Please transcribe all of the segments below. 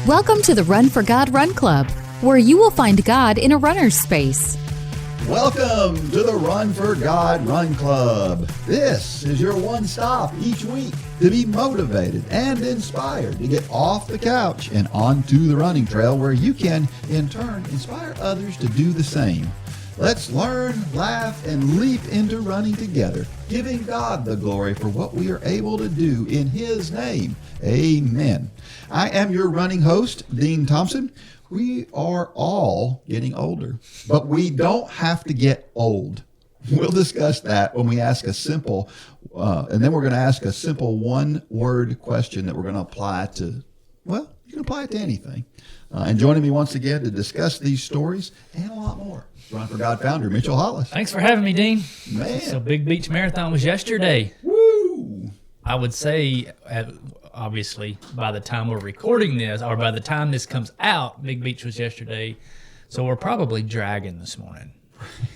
Welcome to the Run for God Run Club, where you will find God in a runner's space. Welcome to the Run for God Run Club. This is your one stop each week to be motivated and inspired to get off the couch and onto the running trail, where you can, in turn, inspire others to do the same. Let's learn, laugh, and leap into running together, giving God the glory for what we are able to do in His name. Amen. I am your running host, Dean Thompson. We are all getting older, but we don't have to get old. We'll discuss that when we ask a simple, and then we're going to ask a simple one-word question that we're going to apply to, well, you can apply it to anything. And joining me once again to discuss these stories and a lot more, Run for God founder Mitchell Hollis. Thanks for having me, Dean. Man. So Big Beach Marathon was yesterday. Woo! I would say, obviously, by the time we're recording this, or by the time this comes out, Big Beach was yesterday. So we're probably dragging this morning,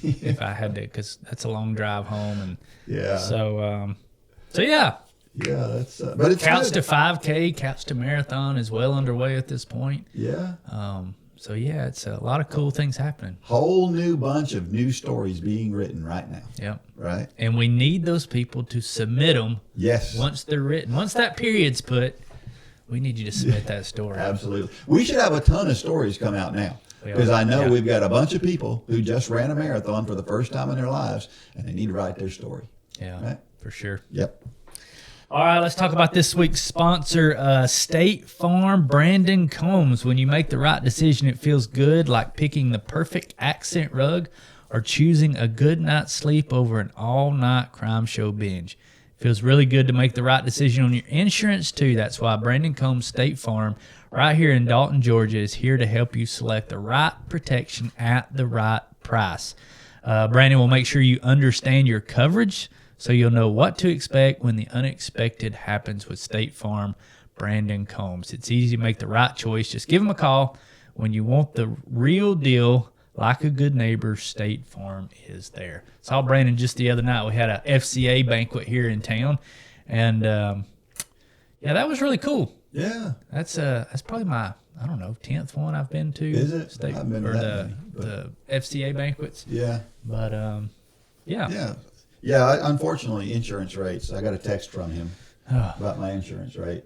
if I had to, because that's a long drive home. And Yeah. So yeah. Yeah, that's but it's Counts good. to 5K, counts to marathon is well underway at this point. Yeah. So yeah, it's a lot of cool things happening. Whole new bunch of new stories being written right now. Yep. Right? And we need those people to submit them. Yes. Once they're written. Once that period's put, we need you to submit that story. Absolutely. We should have a ton of stories come out now, because I know we've got a bunch of people who just ran a marathon for the first time in their lives, and they need to write their story. Yeah, Right? for sure. Yep. All right, let's talk about this week's sponsor, State Farm. Brandon Combs. When you make the right decision, it feels good, like picking the perfect accent rug or choosing a good night's sleep over an all-night crime show binge. It feels really good to make the right decision on your insurance, too. That's why Brandon Combs State Farm, right here in Dalton, Georgia, is here to help you select the right protection at the right price. Brandon will make sure you understand your coverage, so you'll know what to expect when the unexpected happens with State Farm. Brandon Combs. It's easy to make the right choice. Just give him a call when you want the real deal. Like a good neighbor, State Farm is there. Saw Brandon just the other night. We had a FCA banquet here in town, and yeah, that was really cool. Yeah. That's probably my, I don't know, 10th one I've been to. Is it? State, I've been to or that the FCA banquets. Yeah. But yeah. Yeah. Yeah. Unfortunately, insurance rates. I got a text from him about my insurance rate.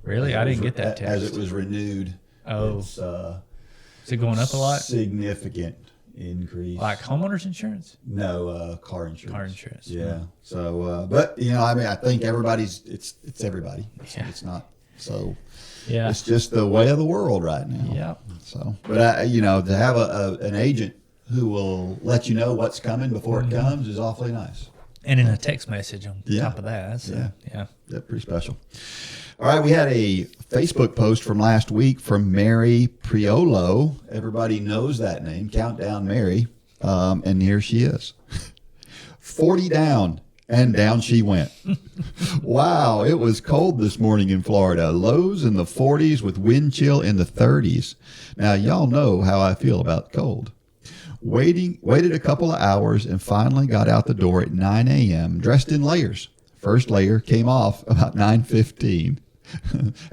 Really? I didn't get that text. As it was renewed. Oh. It's, Is it going up a lot? Significant increase. Like homeowners insurance? No, car insurance. Car insurance. Yeah. So, but I think everybody's. It's everybody. Yeah. It's not. So. Yeah. It's just the way of the world right now. Yeah. So, but to have an agent who will let you know what's coming before it comes is awfully nice. And in a text message on Yeah. top of that. That's yeah. That's pretty special. All right, we had a Facebook post from last week from Mary Priolo. Everybody knows that name, Countdown Mary. And here she is. 40 down, and down she went. Wow, it was cold this morning in Florida. Lows in the 40s with wind chill in the 30s. Now, y'all know how I feel about cold. Waited a couple of hours and finally got out the door at 9 a.m. dressed in layers. First layer came off about 9:15.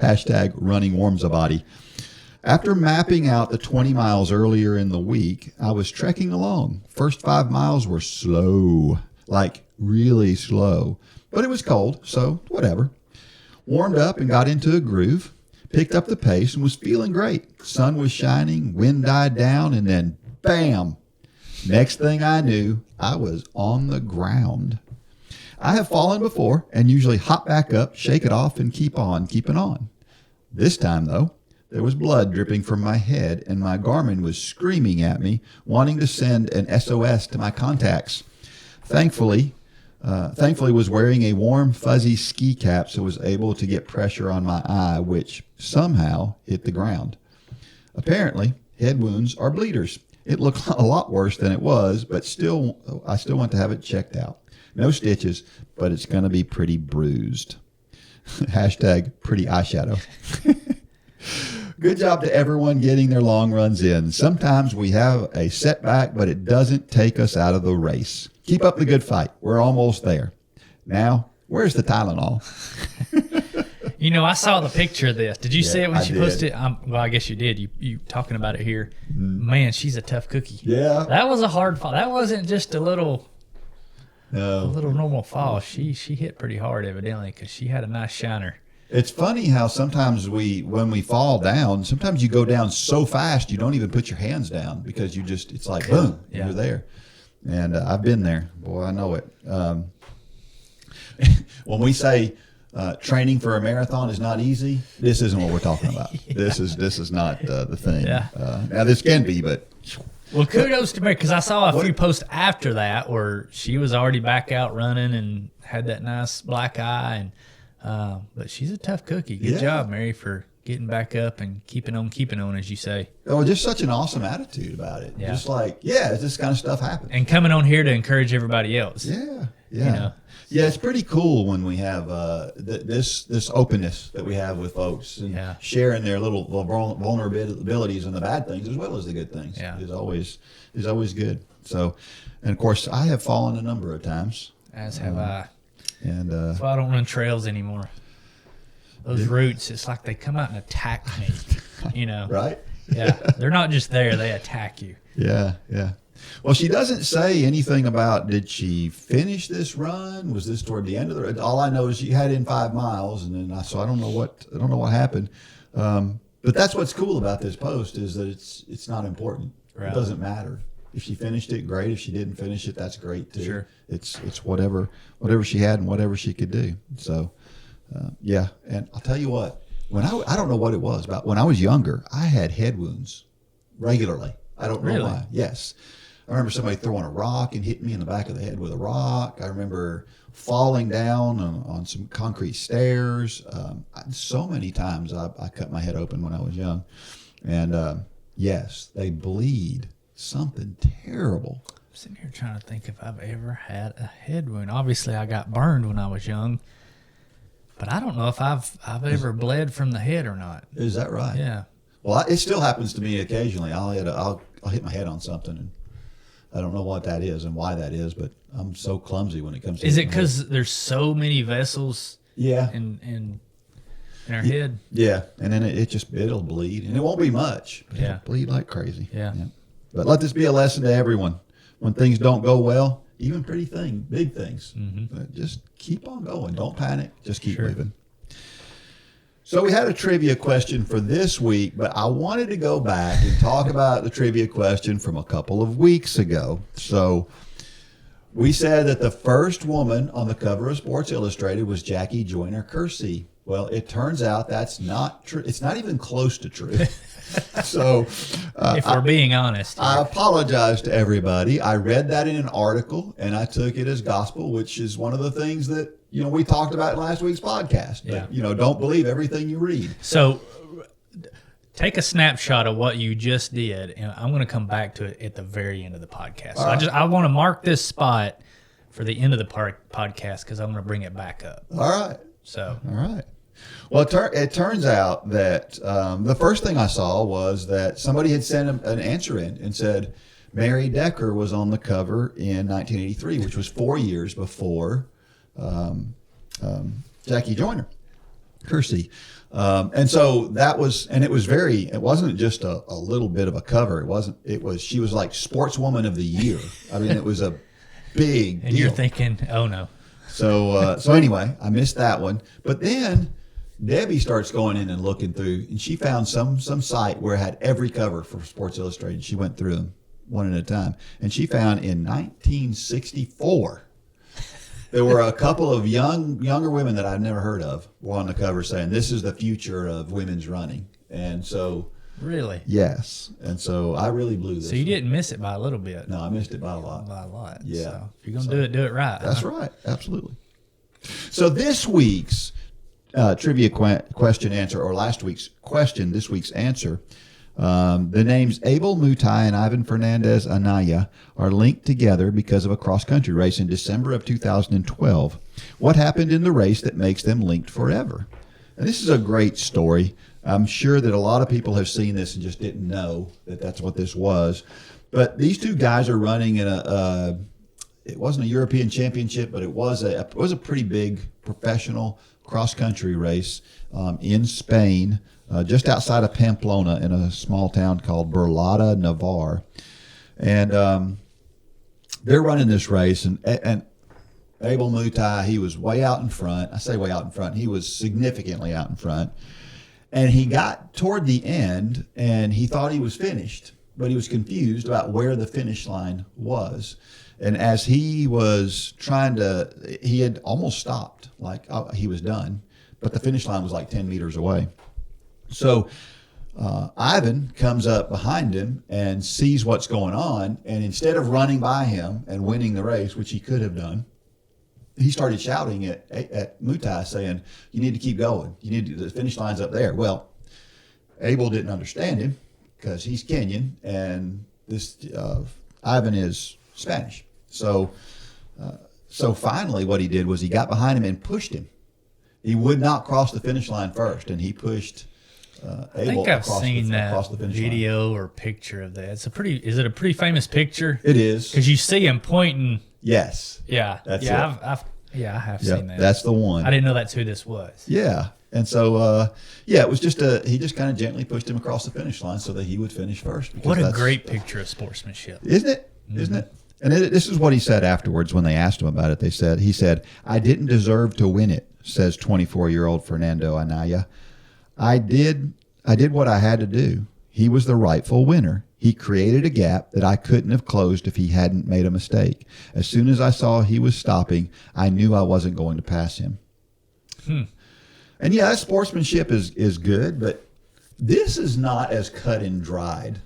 Hashtag running warms a body. After mapping out the 20 miles earlier in the week, I was trekking along. First 5 miles were slow, like really slow. But it was cold, so whatever. Warmed up and got into a groove. Picked up the pace and was feeling great. Sun was shining, wind died down, and then bam! Next thing I knew, I was on the ground. I have fallen before and usually hop back up, shake it off, and keep on keeping on. This time, though, there was blood dripping from my head, and my Garmin was screaming at me, wanting to send an SOS to my contacts. Thankfully was wearing a warm, fuzzy ski cap, so was able to get pressure on my eye, which somehow hit the ground. Apparently, head wounds are bleeders. It looked a lot worse than it was, but I still want to have it checked out. No stitches, but it's going to be pretty bruised. Hashtag pretty eyeshadow. Good job to everyone getting their long runs in. Sometimes we have a setback, but it doesn't take us out of the race. Keep up the good fight. We're almost there. Now, where's the Tylenol? You know, I saw the picture of this. Did you see it when I she did. posted it? Well, I guess you did. You talking about it here. Man, she's a tough cookie. Yeah. That was a hard fall. That wasn't just a little No. normal fall. She hit pretty hard, evidently, because she had a nice shiner. It's funny how sometimes when we fall down, sometimes you go down so fast you don't even put your hands down because it's like boom, and Yeah. you're there. And I've been there, boy, I know it. When we say training for a marathon is not easy, this isn't what we're talking about. This is not the thing. Yeah. Now this can be, but Well, kudos to Mary, because I saw a few posts after that where she was already back out running and had that nice black eye. And but she's a tough cookie. Good Yeah. job, Mary, for getting back up and keeping on, as you say. oh, just such an awesome attitude about it. Yeah. Just like, yeah, this kind of stuff happens. And coming on here to encourage everybody else. Yeah, You know. yeah. It's pretty cool when we have this openness that we have with folks and Yeah. sharing their little vulnerabilities and the bad things as well as the good things. Yeah. is always good. So, and of course, I have fallen a number of times, As have I. and That's why I don't run trails anymore. Those roots, it's like they come out and attack me. You know. right. Yeah. They're not just there; they attack you. Yeah, yeah. Well, she doesn't say anything about did she finish this run? Was this toward the end of the run? All I know is she had in 5 miles, and then I don't know what happened. But that's what's cool about this post is that it's not important. Right. It doesn't matter if she finished it. Great. If she didn't finish it, that's great too. Sure. It's whatever she had and whatever she could do. So yeah. And I'll tell you what. When I don't know what it was, but when I was younger, I had head wounds regularly. I don't know Really? why. Yes. I remember somebody throwing a rock and hitting me in the back of the head with a rock. I remember falling down on some concrete stairs. So many times I cut my head open when I was young. And yes, they bleed something terrible. I'm sitting here trying to think if I've ever had a head wound. Obviously, I got burned when I was young, but I don't know if I've ever bled from the head or not. Is that right? Yeah. Well, it still happens to me occasionally. I'll hit my head on something, and I don't know what that is and why that is, but I'm so clumsy when it comes to Is it hitting my head. because there's so many vessels Yeah. in our head? Yeah, and then it'll bleed, and it won't be much, but Yeah. it'll bleed like crazy. Yeah. But let this be a lesson to everyone. When things don't go well, even big things, just keep on going. Don't panic. Just keep Sure. moving. So we had a trivia question for this week, but I wanted to go back and talk about the trivia question from a couple of weeks ago. So we said that the first woman on the cover of Sports Illustrated was Jackie Joyner Kersee. Well, it turns out that's not true. It's not even close to true. So If we're being honest. I apologize to everybody. I read that in an article and I took it as gospel, which is one of the things that, we talked about in last week's podcast. But, Yeah. don't believe everything you read. So take a snapshot of what you just did, and I'm going to come back to it at the very end of the podcast. So I want to mark this spot for the end of the podcast because I'm going to bring it back up. All right. So All right. Well, it turns out that the first thing I saw was that somebody had sent an answer in and said Mary Decker was on the cover in 1983, which was 4 years before Jackie Joyner Kersee. And so that was, and it wasn't just a little bit of a cover. She was like Sportswoman of the Year. I mean, it was a big and deal. you're thinking, oh no. So anyway, I missed that one. But then Debbie starts going in and looking through, and she found some site where it had every cover for Sports Illustrated. She went through them one at a time, and she found in 1964 there were a couple of younger women that I'd never heard of were on the cover saying this is the future of women's running. And so Really? yes, and so I really blew this. So you one. didn't miss it by a little bit. No, I missed it by a lot. By a lot. Yeah. So if you're going to do it right. That's right. Absolutely. So this week's trivia question answer, or last week's question, this week's answer, the names Abel Mutai and Ivan Fernandez Anaya are linked together because of a cross-country race in December of 2012. What happened in the race that makes them linked forever? And this is a great story. I'm sure that a lot of people have seen this and just didn't know that that's what this was. But these two guys are running in it wasn't a European championship, but it was a pretty big professional cross country race in Spain, just outside of Pamplona, in a small town called Burlada, Navarre, and they're running this race, and Abel Mutai, he was way out in front. I say way out in front. He was significantly out in front. And he got toward the end, and he thought he was finished, but he was confused about where the finish line was. And as he was he had almost stopped, like he was done, but the finish line was like 10 meters away. So Ivan comes up behind him and sees what's going on, and instead of running by him and winning the race, which he could have done, he started shouting at Mutai, saying, "You need to keep going. The finish line's up there." Well, Abel didn't understand him because he's Kenyan, and this Ivan is Spanish. So finally, what he did was he got behind him and pushed him. He would not cross the finish line first, and he pushed Abel across the finish video line. or picture of that. Is it a pretty famous picture? It is, because you see him pointing. Yes. Yeah. That's it. I have seen that. That's the one. I didn't know that's who this was. Yeah. And so, it was he just kind of gently pushed him across the finish line so that he would finish first. What a great picture of sportsmanship. Isn't it? Mm-hmm. Isn't it? And this is what he said afterwards when they asked him about it. He said, "I didn't deserve to win it," says 24-year-old Fernando Anaya. I did what I had to do. He was the rightful winner. He created a gap that I couldn't have closed if he hadn't made a mistake. As soon as I saw he was stopping, I knew I wasn't going to pass him. And yeah, sportsmanship is good, but this is not as cut and dried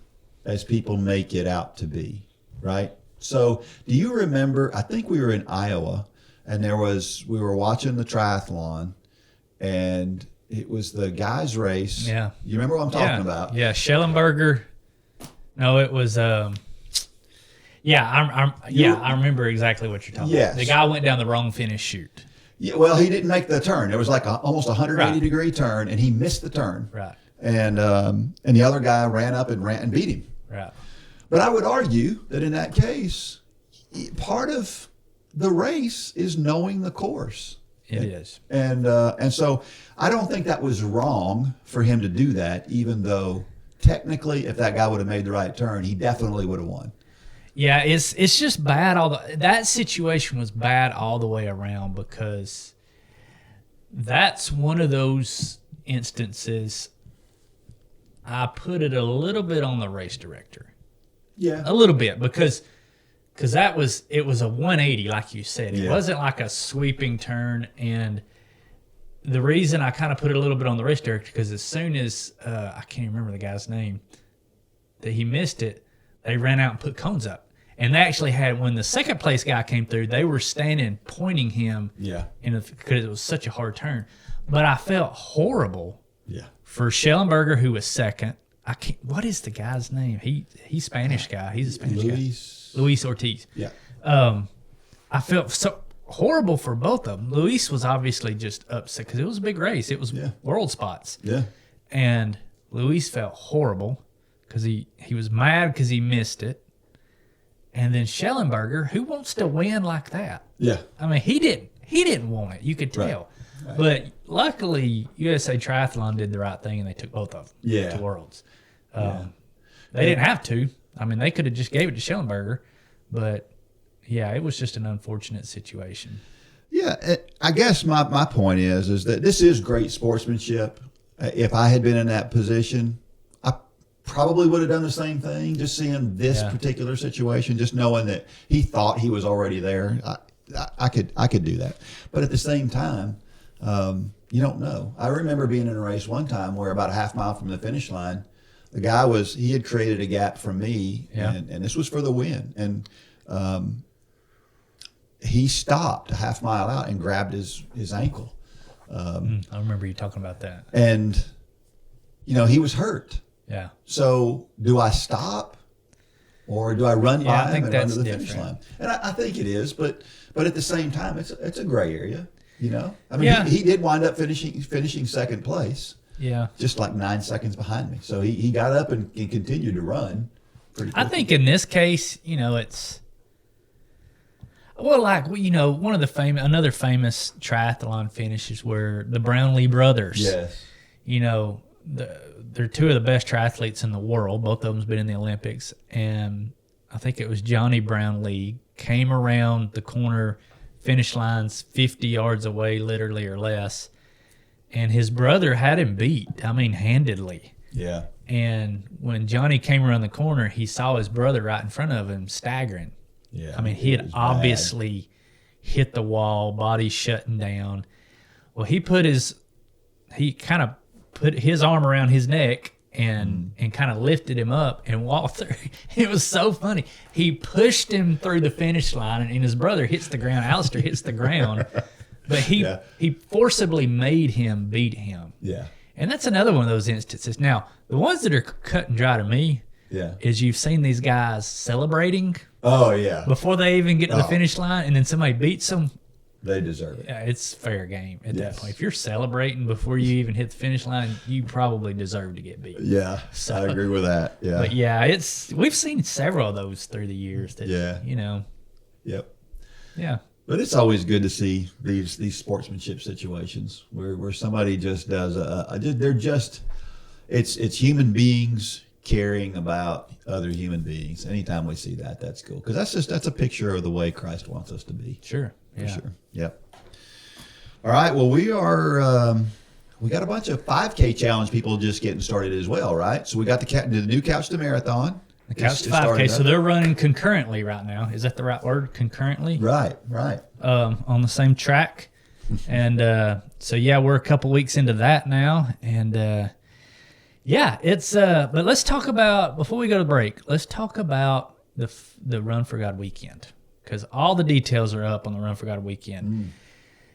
as people make it out to be, right? So do you remember, I think we were in Iowa, and we were watching the triathlon, and it was the guys' race. Yeah. You remember what I'm talking about? Yeah, Schellenberger. No, it was. I remember exactly what you're talking about. The guy went down the wrong finish chute. Yeah, well, he didn't make the turn. It was like almost a 180-degree turn, and he missed the turn. Right. And the other guy ran up and beat him. Right. But I would argue that in that case, part of the race is knowing the course. It is. And so I don't think that was wrong for him to do that, even though technically, if that guy would have made the right turn, he definitely would have won. Yeah, it's just bad. That situation was bad all the way around, because that's one of those instances. I put it a little bit on the race director. Yeah, a little bit, because it was a 180, like you said. It wasn't like a sweeping turn. And the reason I kind of put it a little bit on the race director, because as soon as I can't remember the guy's name, that he missed it, they ran out and put cones up. And they actually had, when the second place guy came through, they were standing pointing him. Yeah. Because it was such a hard turn. But I felt horrible. Yeah. For Schellenberger, who was second. What is the guy's name? He's Spanish guy. He's a Spanish guy. Luis Ortiz. Yeah. I felt so horrible for both of them. Luis was obviously just upset because it was a big race. It was world spots. Yeah. And Luis felt horrible because he was mad because he missed it. And then Schellenberger, who wants to win like that? Yeah. I mean, he didn't want it. You could tell. Right. But luckily, USA Triathlon did the right thing, and they took both of them to Worlds. They didn't have to. I mean, they could have just gave it to Schellenberger. But, yeah, it was just an unfortunate situation. Yeah, I guess my point is that this is great sportsmanship. If I had been in that position, I probably would have done the same thing, just seeing this particular situation, just knowing that he thought he was already there. I could do that. But at the same time, you don't know. I remember being in a race one time where about a half mile from the finish line, the guy he had created a gap from me, and this was for the win. And he stopped a half mile out and grabbed his ankle. I remember you talking about that. And, he was hurt. Yeah. So do I stop or do I run by him and run to the finish line? And I think it is, but at the same time, it's a gray area. I mean, he did wind up finishing second place. Yeah. Just like 9 seconds behind me. So he got up and continued to run pretty quickly. I think in this case, Well, like one of the another famous triathlon finishes were the Brownlee brothers. Yes. They're two of the best triathletes in the world. Both of them's been in the Olympics, and I think it was Johnny Brownlee came around the corner, finish line's 50 yards away, literally or less, and his brother had him beat. I mean, handedly. Yeah. And when Johnny came around the corner, he saw his brother right in front of him, staggering. Yeah. I mean, he had obviously hit the wall, body shutting down. Well, he kind of put his arm around his neck and kind of lifted him up and walked through. It was so funny. He pushed him through the finish line, and his brother hits the ground. Alistair hits the ground, but he forcibly made him beat him. Yeah. And that's another one of those instances. Now, the ones that are cut and dry to me is you've seen these guys celebrating. Oh, yeah. Before they even get to the finish line, and then somebody beats them. They deserve it. Yeah, it's fair game at that point. If you're celebrating before you even hit the finish line, you probably deserve to get beat. Yeah, so, I agree with that. Yeah. But yeah, we've seen several of those through the years. That, Yep. Yeah. But it's always good to see these sportsmanship situations where somebody just does it's human beings caring about other human beings. Anytime we see that, that's cool, because that's a picture of the way Christ wants us to be. Sure. For sure. Yep. All right. Well, we got a bunch of 5K challenge people just getting started as well, right? So we got the new Couch to Marathon. The Couch to 5K. So they're running concurrently right now. Is that the right word? Concurrently? Right. On the same track. And so, yeah, we're a couple weeks into that now. And it's but let's talk about, before we go to break, let's talk about the Run for God weekend, because all the details are up on the Run for God weekend.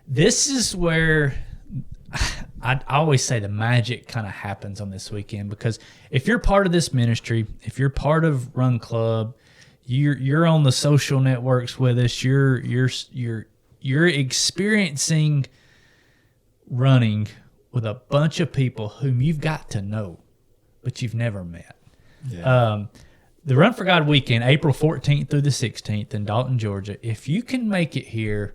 This is where I always say the magic kind of happens on this weekend, because if you're part of this ministry, if you're part of Run Club, you're on the social networks with us. You're experiencing running with a bunch of people whom you've got to know, but you've never met. Yeah. The Run for God weekend, April 14th through the 16th in Dalton, Georgia. If you can make it here,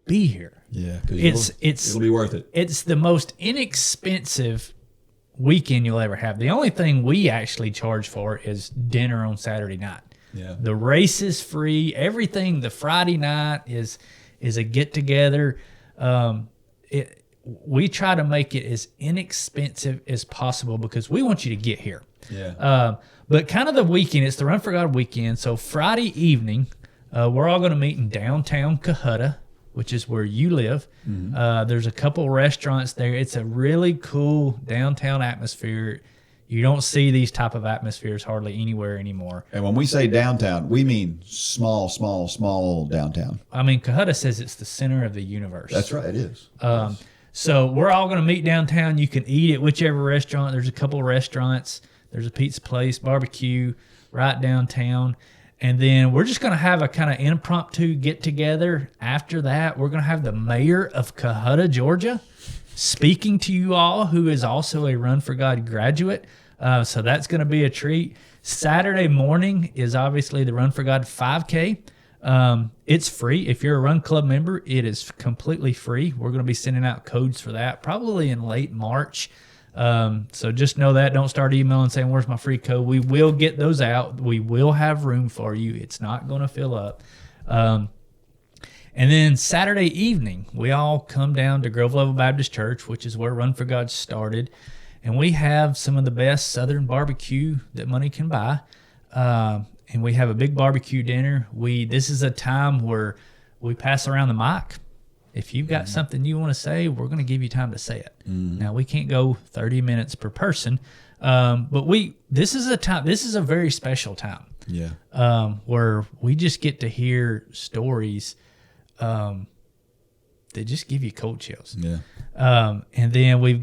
be here. Yeah, because it'll be worth it. It's the most inexpensive weekend you'll ever have. The only thing we actually charge for is dinner on Saturday night. Yeah. The race is free. Everything, the Friday night is a get-together. We try to make it as inexpensive as possible because we want you to get here. Yeah. But kind of the weekend, it's the Run for God weekend. So Friday evening, we're all going to meet in downtown Cohutta, which is where you live. There's a couple restaurants there. It's a really cool downtown atmosphere. You don't see these type of atmospheres hardly anywhere anymore. And when we say downtown, we mean small downtown. I mean, Cohutta says it's the center of the universe. That's right, it is. So we're all going to meet downtown. You can eat at whichever restaurant. There's a couple of restaurants. There's a pizza place, barbecue right downtown. And then we're just going to have a kind of impromptu get-together. After that, we're going to have the mayor of Cohutta, Georgia, speaking to you all, who is also a Run for God graduate. So that's going to be a treat. Saturday morning is obviously the Run for God 5K. It's free. If you're a Run Club member, it is completely free. We're going to be sending out codes for that probably in late March. So just know that. Don't start emailing saying, where's my free code? We will get those out. We will have room for you. It's not going to fill up. And then Saturday evening, we all come down to Grove Level Baptist Church, which is where Run for God started. And we have some of the best Southern barbecue that money can buy. And we have a big barbecue dinner. This is a time where we pass around the mic. If you've got something you want to say, we're going to give you time to say it. Now, we can't go 30 minutes per person, but this is a very special time. Yeah. Where we just get to hear stories that just give you cold chills. Yeah. And then we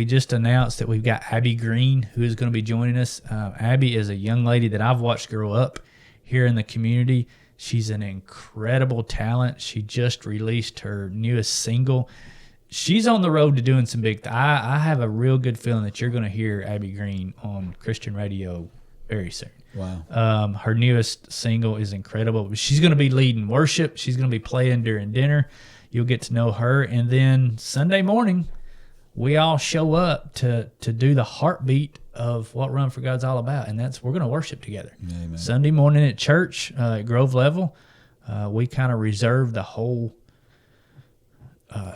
just announced that we've got Abby Green, who is going to be joining us. Abby is a young lady that I've watched grow up here in the community. She's an incredible talent. She just released her newest single. She's on the road to doing some big things. I have a real good feeling that you're going to hear Abby Green on Christian radio very soon. Wow. Her newest single is incredible. She's going to be leading worship. She's going to be playing during dinner. You'll get to know her. And then Sunday morning, we all show up to do the heartbeat of what Run for God's all about. And we're going to worship together. Amen. Sunday morning at church, at Grove Level, we kind of reserve the whole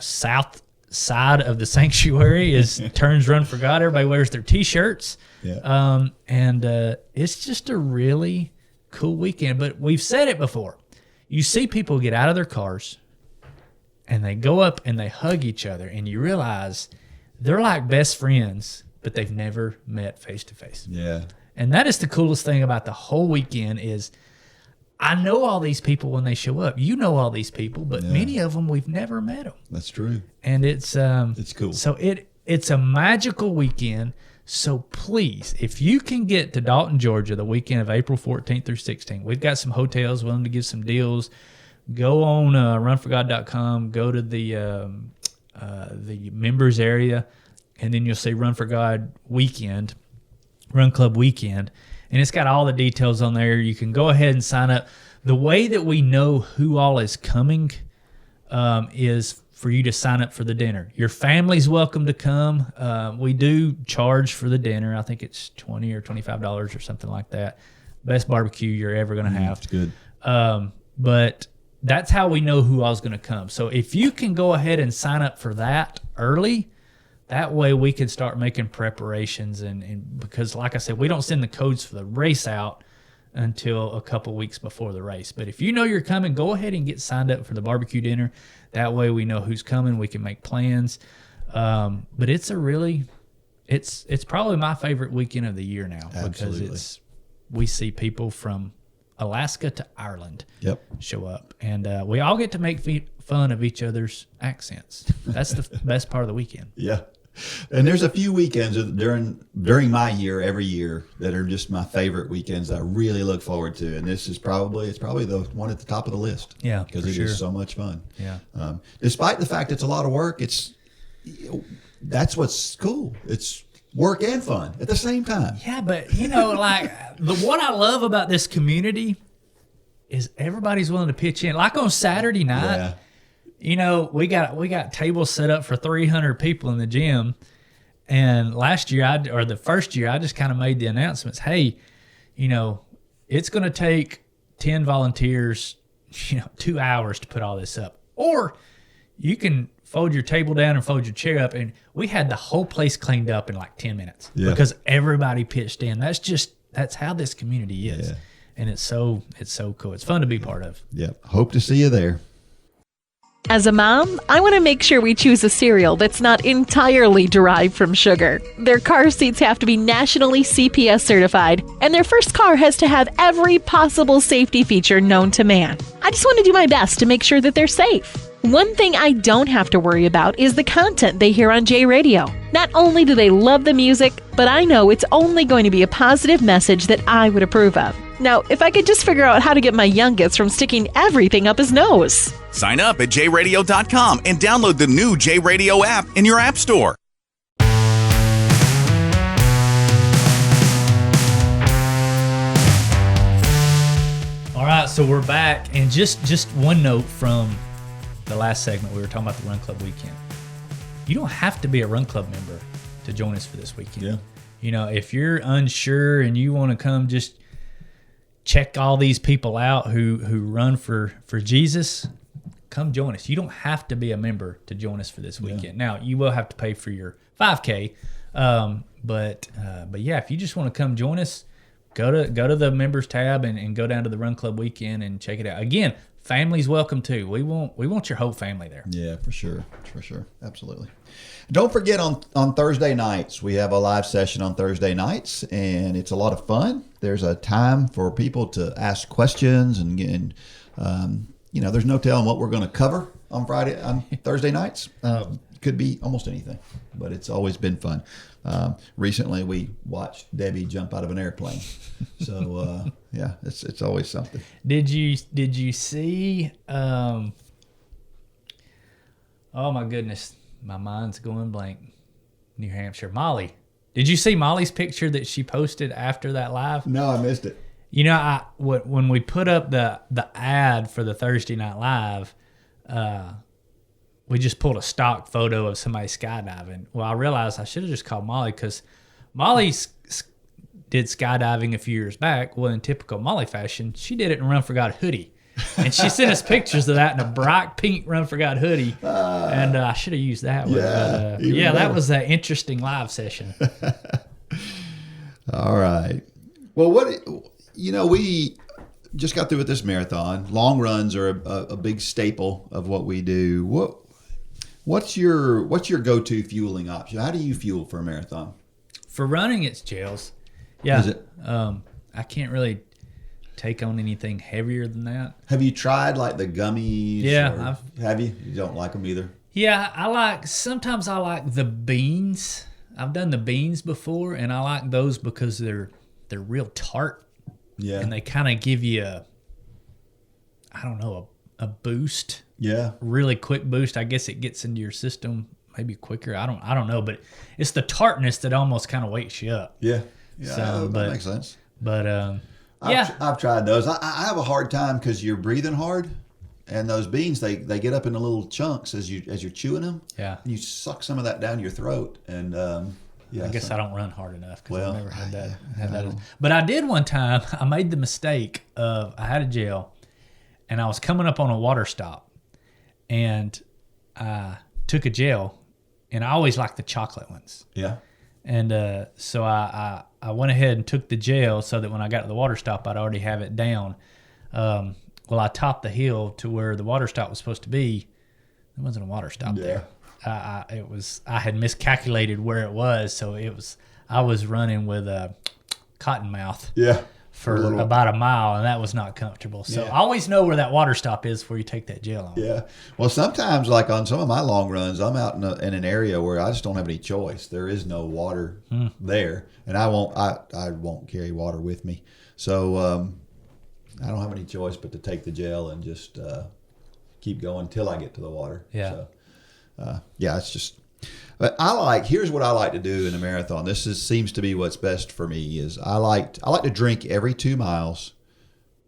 south side of the sanctuary is turns Run for God. Everybody wears their T-shirts. Yeah. And it's just a really cool weekend. But we've said it before. You see people get out of their cars and they go up and they hug each other, and you realize they're like best friends, but they've never met face to face. Yeah. And that is the coolest thing about the whole weekend is I know all these people when they show up. You know all these people, but many of them we've never met them. That's true. And it's cool. So it's a magical weekend. So please, if you can get to Dalton, Georgia, the weekend of April 14th through 16th, we've got some hotels willing to give some deals. Go on runforgod.com, go to the members area, and then you'll see Run for God weekend, Run Club weekend, and it's got all the details on there. You can go ahead and sign up. The way that we know who all is coming is for you to sign up for the dinner. Your family's welcome to come. We do charge for the dinner. I think it's $20 or $25 or something like that. Best barbecue you're ever going to have. That's good. But that's how we know who all's going to come. So if you can go ahead and sign up for that early, that way we can start making preparations. And because, like I said, we don't send the codes for the race out until a couple weeks before the race. But if you know you're coming, go ahead and get signed up for the barbecue dinner. That way we know who's coming. We can make plans. But it's it's probably my favorite weekend of the year now. Absolutely. Because we see people from Alaska to Ireland show up. And we all get to make fun of each other's accents. That's the best part of the weekend. Yeah. And there's a few weekends during my year, every year, that are just my favorite weekends I really look forward to. And this is probably the one at the top of the list. Yeah, because it is so much fun. Yeah. Despite the fact it's a lot of work, that's what's cool. It's work and fun at the same time. Yeah, but like what I love about this community is everybody's willing to pitch in. Like on Saturday night, we got tables set up for 300 people in the gym. And last year, the first year, I just kind of made the announcements. Hey, it's going to take 10 volunteers, 2 hours to put all this up. Or you can fold your table down and fold your chair up. And we had the whole place cleaned up in like 10 minutes because everybody pitched in. That's how this community is. Yeah. And it's so cool. It's fun to be part of. Yeah. Hope to see you there. As a mom, I want to make sure we choose a cereal that's not entirely derived from sugar. Their car seats have to be nationally CPS certified, and their first car has to have every possible safety feature known to man. I just want to do my best to make sure that they're safe. One thing I don't have to worry about is the content they hear on J Radio. Not only do they love the music, but I know it's only going to be a positive message that I would approve of. Now, if I could just figure out how to get my youngest from sticking everything up his nose. Sign up at jradio.com and download the new J Radio app in your app store. All right, so we're back. And just one note from the last segment, we were talking about the Run Club weekend. You don't have to be a Run Club member to join us for this weekend. Yeah. If you're unsure and you want to come just check all these people out who run for Jesus, come join us. You don't have to be a member to join us for this weekend. Yeah. Now, you will have to pay for your 5K, but yeah, if you just want to come join us, go to the members tab and go down to the Run Club weekend and check it out. Again, family's welcome too. We want your whole family there. Yeah, for sure, absolutely. Don't forget on Thursday nights, we have a live session on Thursday nights, and it's a lot of fun. There's a time for people to ask questions, and there's no telling what we're going to cover on Thursday nights. Could be almost anything, but it's always been fun. Recently, we watched Debbie jump out of an airplane, so yeah, it's always something. Did you see? Oh my goodness. My mind's going blank. New Hampshire. Molly. Did you see Molly's picture that she posted after that live? No, I missed it. You know, when we put up the ad for the Thursday Night Live, we just pulled a stock photo of somebody skydiving. Well, I realized I should have just called Molly because Molly did skydiving a few years back. Well, in typical Molly fashion, she did it in Run for God hoodie. And she sent us pictures of that in a bright pink Run for God hoodie. And I should have used that one. Yeah, that was an interesting live session. All right. Well, we just got through with this marathon. Long runs are a big staple of what we do. What's your go-to fueling option? How do you fuel for a marathon? For running, it's gels. Yeah. Is it? I can't really take on anything heavier than that. Have you tried like the gummies? Yeah. Have you? You don't like them either? Yeah, sometimes I like the beans. I've done the beans before, and I like those because they're real tart. Yeah. And they kind of give you a boost. Yeah. Really quick boost. I guess it gets into your system maybe quicker. I don't know, but it's the tartness that almost kind of wakes you up. Yeah. Yeah. So, that makes sense. But I've tried those. I have a hard time because you're breathing hard, and those beans they get up into little chunks as you're chewing them. Yeah. And you suck some of that down your throat, and I guess I don't run hard enough because Well, I've never had that. But I did one time. I made the mistake of I had a gel, and I was coming up on a water stop, and I took a gel, and I always like the chocolate ones. Yeah. And so I went ahead and took the gel so that when I got to the water stop, I'd already have it down. Well, I topped the hill to where the water stop was supposed to be. There wasn't a water stop there. I had miscalculated where it was, so I was running with a cotton mouth. Yeah. For about a mile, and that was not comfortable. So I always know where that water stop is before you take that gel on. Yeah. Well, sometimes, like on some of my long runs, I'm out in an area where I just don't have any choice. There is no water there, and I won't carry water with me. So I don't have any choice but to take the gel and just keep going till I get to the water. Yeah. So, it's just. But here's what I like to do in a marathon. Seems to be what's best for me is I like to drink every 2 miles,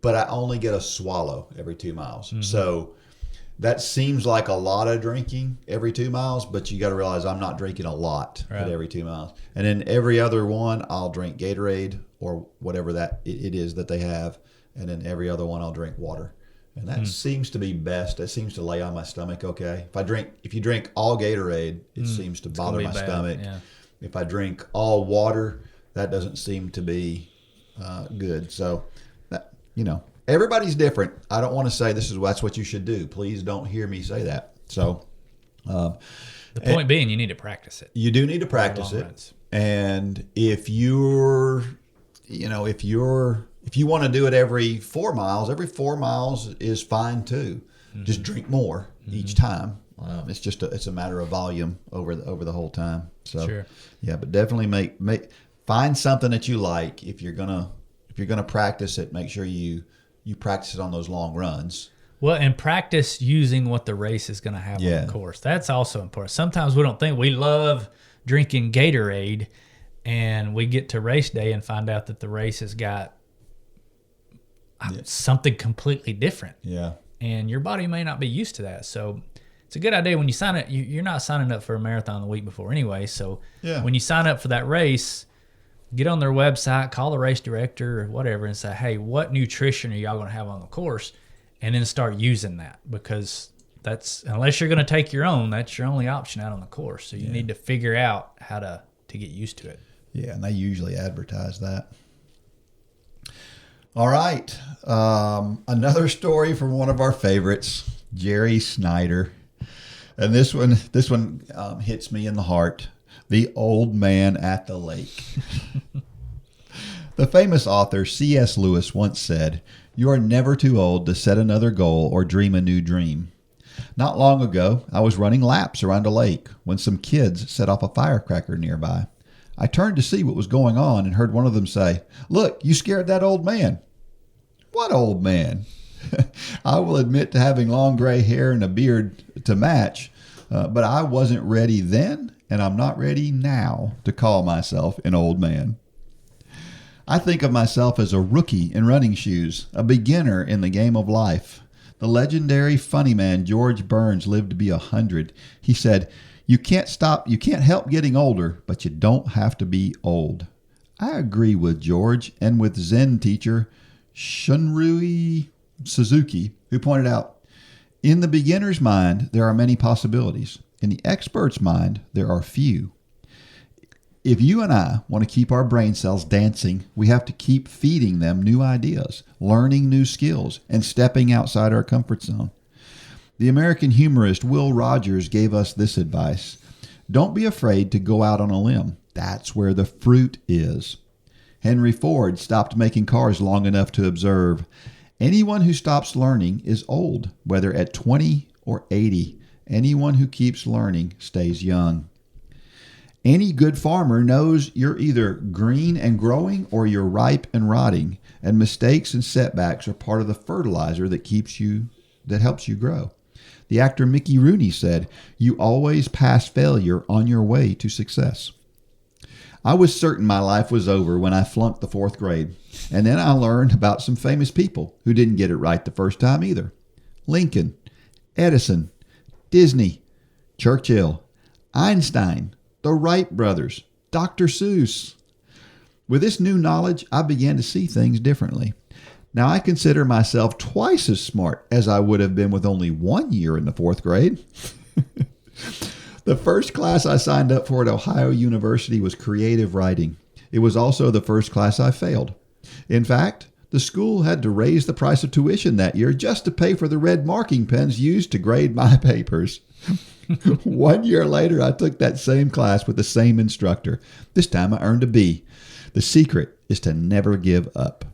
but I only get a swallow every 2 miles. Mm-hmm. So that seems like a lot of drinking every 2 miles, but you got to realize I'm not drinking a lot at every 2 miles. And then every other one, I'll drink Gatorade or whatever that it is that they have. And then every other one, I'll drink water. And that seems to be best. That seems to lay on my stomach okay. If you drink all Gatorade, it seems to bother my stomach. Yeah. If I drink all water, that doesn't seem to be good. So, everybody's different. I don't want to say that's what you should do. Please don't hear me say that. So, the point being, you need to practice it. You do need to practice it. Runs. And if you want to do it every 4 miles is fine too. Mm-hmm. Just drink more each time. It's a matter of volume over the whole time. So sure. Yeah, but definitely find something that you like. If you're gonna practice it, make sure you practice it on those long runs. Well, and practice using what the race is going to have on the course. That's also important. Sometimes we don't think we love drinking Gatorade, and we get to race day and find out that the race has got something completely different. Yeah. And your body may not be used to that. So it's a good idea when you sign up. You're not signing up for a marathon the week before anyway. So when you sign up for that race, get on their website, call the race director or whatever and say, hey, what nutrition are y'all going to have on the course? And then start using that, because unless you're going to take your own, that's your only option out on the course. So you need to figure out how to get used to it. Yeah, and they usually advertise that. All right. Another story from one of our favorites, Jerry Snyder. And this one hits me in the heart. The Old Man at the Lake. The famous author C.S. Lewis once said, "You are never too old to set another goal or dream a new dream." Not long ago, I was running laps around a lake when some kids set off a firecracker nearby. I turned to see what was going on and heard one of them say, "Look, you scared that old man." What old man? I will admit to having long gray hair and a beard to match, but I wasn't ready then and I'm not ready now to call myself an old man. I think of myself as a rookie in running shoes, a beginner in the game of life. The legendary funny man George Burns lived to be 100. He said, you can't help getting older, but you don't have to be old. I agree with George and with Zen teacher Shunrui Suzuki, who pointed out, in the beginner's mind, there are many possibilities. In the expert's mind, there are few. If you and I want to keep our brain cells dancing, we have to keep feeding them new ideas, learning new skills, and stepping outside our comfort zone. The American humorist Will Rogers gave us this advice. Don't be afraid to go out on a limb. That's where the fruit is. Henry Ford stopped making cars long enough to observe. Anyone who stops learning is old, whether at 20 or 80. Anyone who keeps learning stays young. Any good farmer knows you're either green and growing or you're ripe and rotting, and mistakes and setbacks are part of the fertilizer that helps you grow. The actor Mickey Rooney said, "You always pass failure on your way to success." I was certain my life was over when I flunked the 4th grade, and then I learned about some famous people who didn't get it right the first time either. Lincoln, Edison, Disney, Churchill, Einstein, the Wright brothers, Dr. Seuss. With this new knowledge, I began to see things differently. Now I consider myself twice as smart as I would have been with only 1 year in the 4th grade. The first class I signed up for at Ohio University was creative writing. It was also the first class I failed. In fact, the school had to raise the price of tuition that year just to pay for the red marking pens used to grade my papers. 1 year later, I took that same class with the same instructor. This time I earned a B. The secret is to never give up.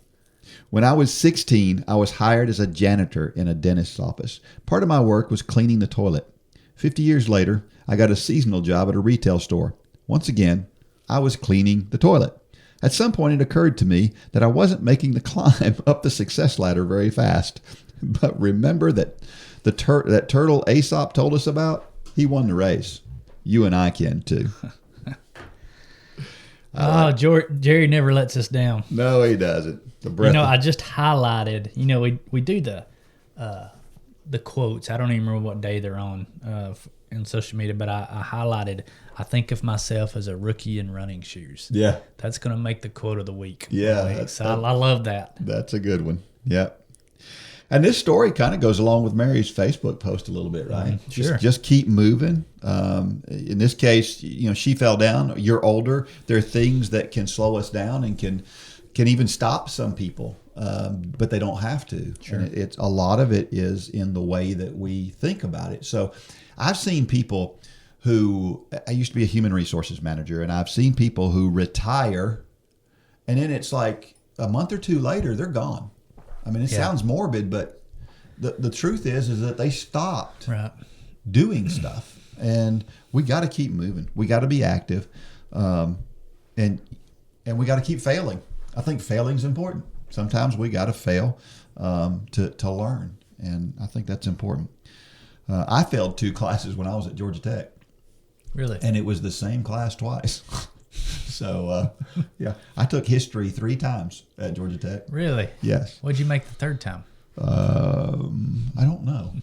When I was 16, I was hired as a janitor in a dentist's office. Part of my work was cleaning the toilet. 50 years later, I got a seasonal job at a retail store. Once again, I was cleaning the toilet. At some point, it occurred to me that I wasn't making the climb up the success ladder very fast. But remember that that turtle Aesop told us about? He won the race. You and I can too. Jerry never lets us down. No, he doesn't. I just highlighted. We do the quotes. I don't even remember what day they're on in social media, but I highlighted. I think of myself as a rookie in running shoes. Yeah, that's going to make the quote of the week. Yeah, I love that. That's a good one. Yep. And this story kind of goes along with Mary's Facebook post a little bit, right? Sure. Just keep moving. In this case, she fell down. You're older. There are things that can slow us down and can even stop some people, but they don't have to. Sure. And it's a lot of it is in the way that we think about it. So I've seen people I used to be a human resources manager, and I've seen people who retire, and then it's like a month or two later, they're gone. I mean, it sounds morbid, but the truth is that they stopped doing stuff, and we got to keep moving. We got to be active, and we got to keep failing. I think failing's important. Sometimes we got to fail to learn, and I think that's important. I failed 2 classes when I was at Georgia Tech. Really? And it was the same class twice. So, I took history 3 times at Georgia Tech. Really? Yes. What'd you make the 3rd time? I don't know.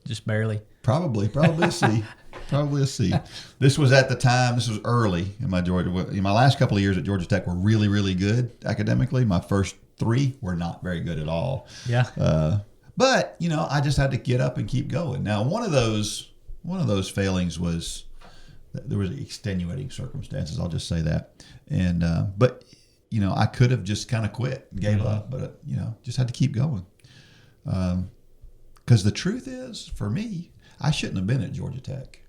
Just barely? Probably a C. Probably a C. This was at the time, this was early in my Georgia. My last couple of years at Georgia Tech were really, really good academically. My first 3 were not very good at all. Yeah. But, I just had to get up and keep going. Now, one of those failings was, there was extenuating circumstances. I'll just say that. And, but, I could have just kind of quit and gave up, but, just had to keep going. Because the truth is, for me, I shouldn't have been at Georgia Tech.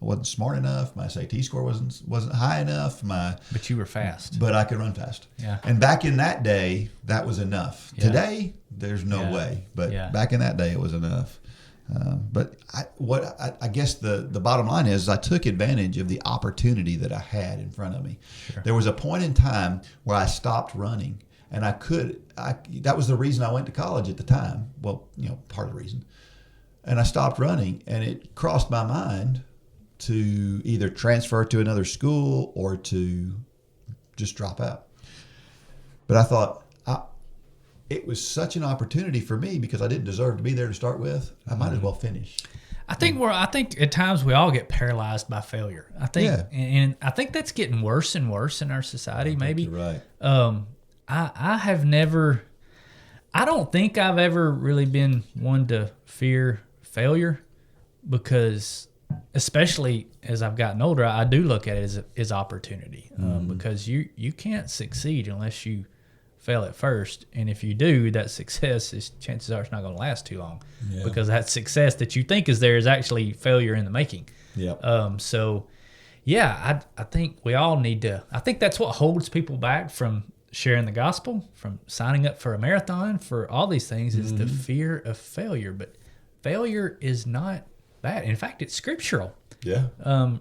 I wasn't smart enough. My SAT score wasn't high enough. But you were fast. But I could run fast. Yeah. And back in that day, that was enough. Yeah. Today, there's no way. But back in that day, it was enough. But I guess the bottom line is I took advantage of the opportunity that I had in front of me. Sure. There was a point in time where I stopped running, and that was the reason I went to college at the time. Well, part of the reason. And I stopped running, and it crossed my mind to either transfer to another school or to just drop out. But I thought it was such an opportunity for me because I didn't deserve to be there to start with. I might as well finish. I think at times we all get paralyzed by failure. I think, and I think that's getting worse and worse in our society. Maybe You're right. I have never. I don't think I've ever really been one to fear failure, because especially as I've gotten older, I do look at it as opportunity, because you can't succeed unless you fail at first, and if you do, that success is chances are it's not going to last too long, because that success that you think is there is actually failure in the making. So yeah, I think we all need to. I think that's what holds people back from sharing the gospel, from signing up for a marathon, for all these things, is the fear of failure. But failure is not bad. In fact, it's scriptural.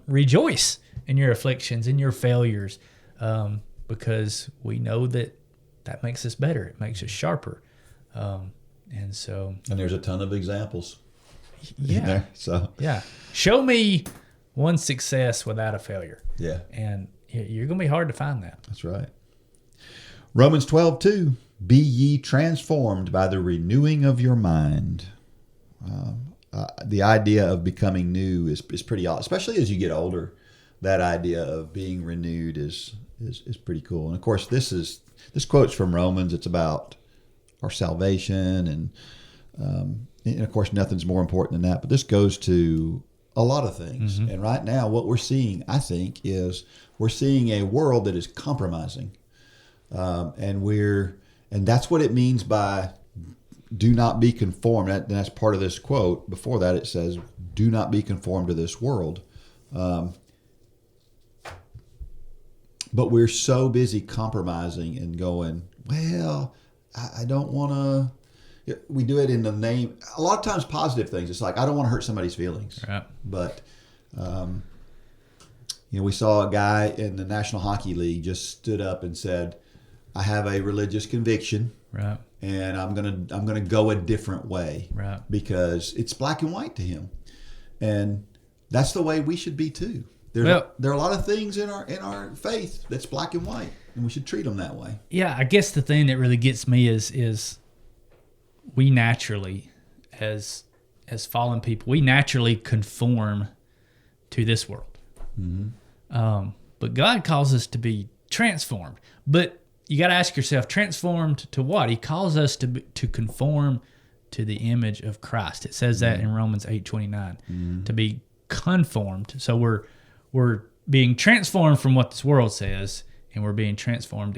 Rejoice in your afflictions, in your failures, because we know that makes us better. It makes us sharper. And there's a ton of examples. Yeah. Show me one success without a failure. And you're going to be hard to find that. That's right. Romans 12:2, be ye transformed by the renewing of your mind. The idea of becoming new is pretty awesome, especially as you get older. That idea of being renewed is pretty cool. And of course, this quote's from Romans. It's about our salvation, and of course, nothing's more important than that. But this goes to a lot of things. And right now, what we're seeing, I think, is we're seeing a world that is compromising. And that's what it means by do not be conformed. That's part of this quote. Before that, it says, do not be conformed to this world. But we're so busy compromising and going, well, I don't want to. We do it in the name. A lot of times positive things. It's like, I don't want to hurt somebody's feelings. Right. But, we saw a guy in the National Hockey League just stood up and said, I have a religious conviction, right, and I'm gonna go a different way, right, because it's black and white to him, and that's the way we should be too. There are a lot of things in our faith that's black and white, and we should treat them that way. Yeah, I guess the thing that really gets me is we naturally, as fallen people, we naturally conform to this world, but God calls us to be transformed, but you got to ask yourself, transformed to what? He calls us to conform to the image of Christ. It says that in Romans 8:29, to be conformed. So we're being transformed from what this world says, and we're being transformed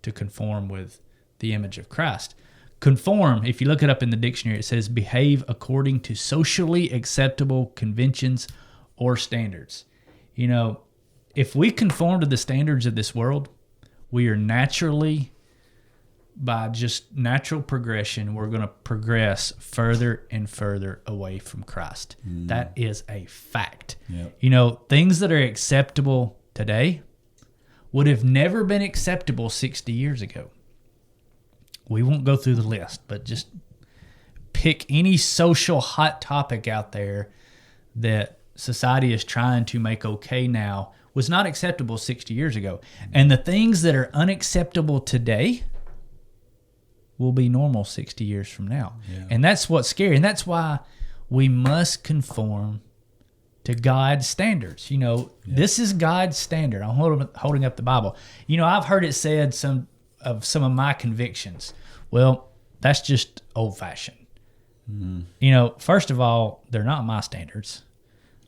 to conform with the image of Christ. Conform, if you look it up in the dictionary, it says behave according to socially acceptable conventions or standards. If we conform to the standards of this world, we are naturally, by just natural progression, we're going to progress further and further away from Christ. That is a fact. Yep. Things that are acceptable today would have never been acceptable 60 years ago. We won't go through the list, but just pick any social hot topic out there that society is trying to make okay now was not acceptable 60 years ago. And the things that are unacceptable today will be normal 60 years from now. Yeah. And that's what's scary. And that's why we must conform to God's standards. This is God's standard. I'm holding up the Bible. I've heard it said some of my convictions. Well, that's just old-fashioned. First of all, they're not my standards.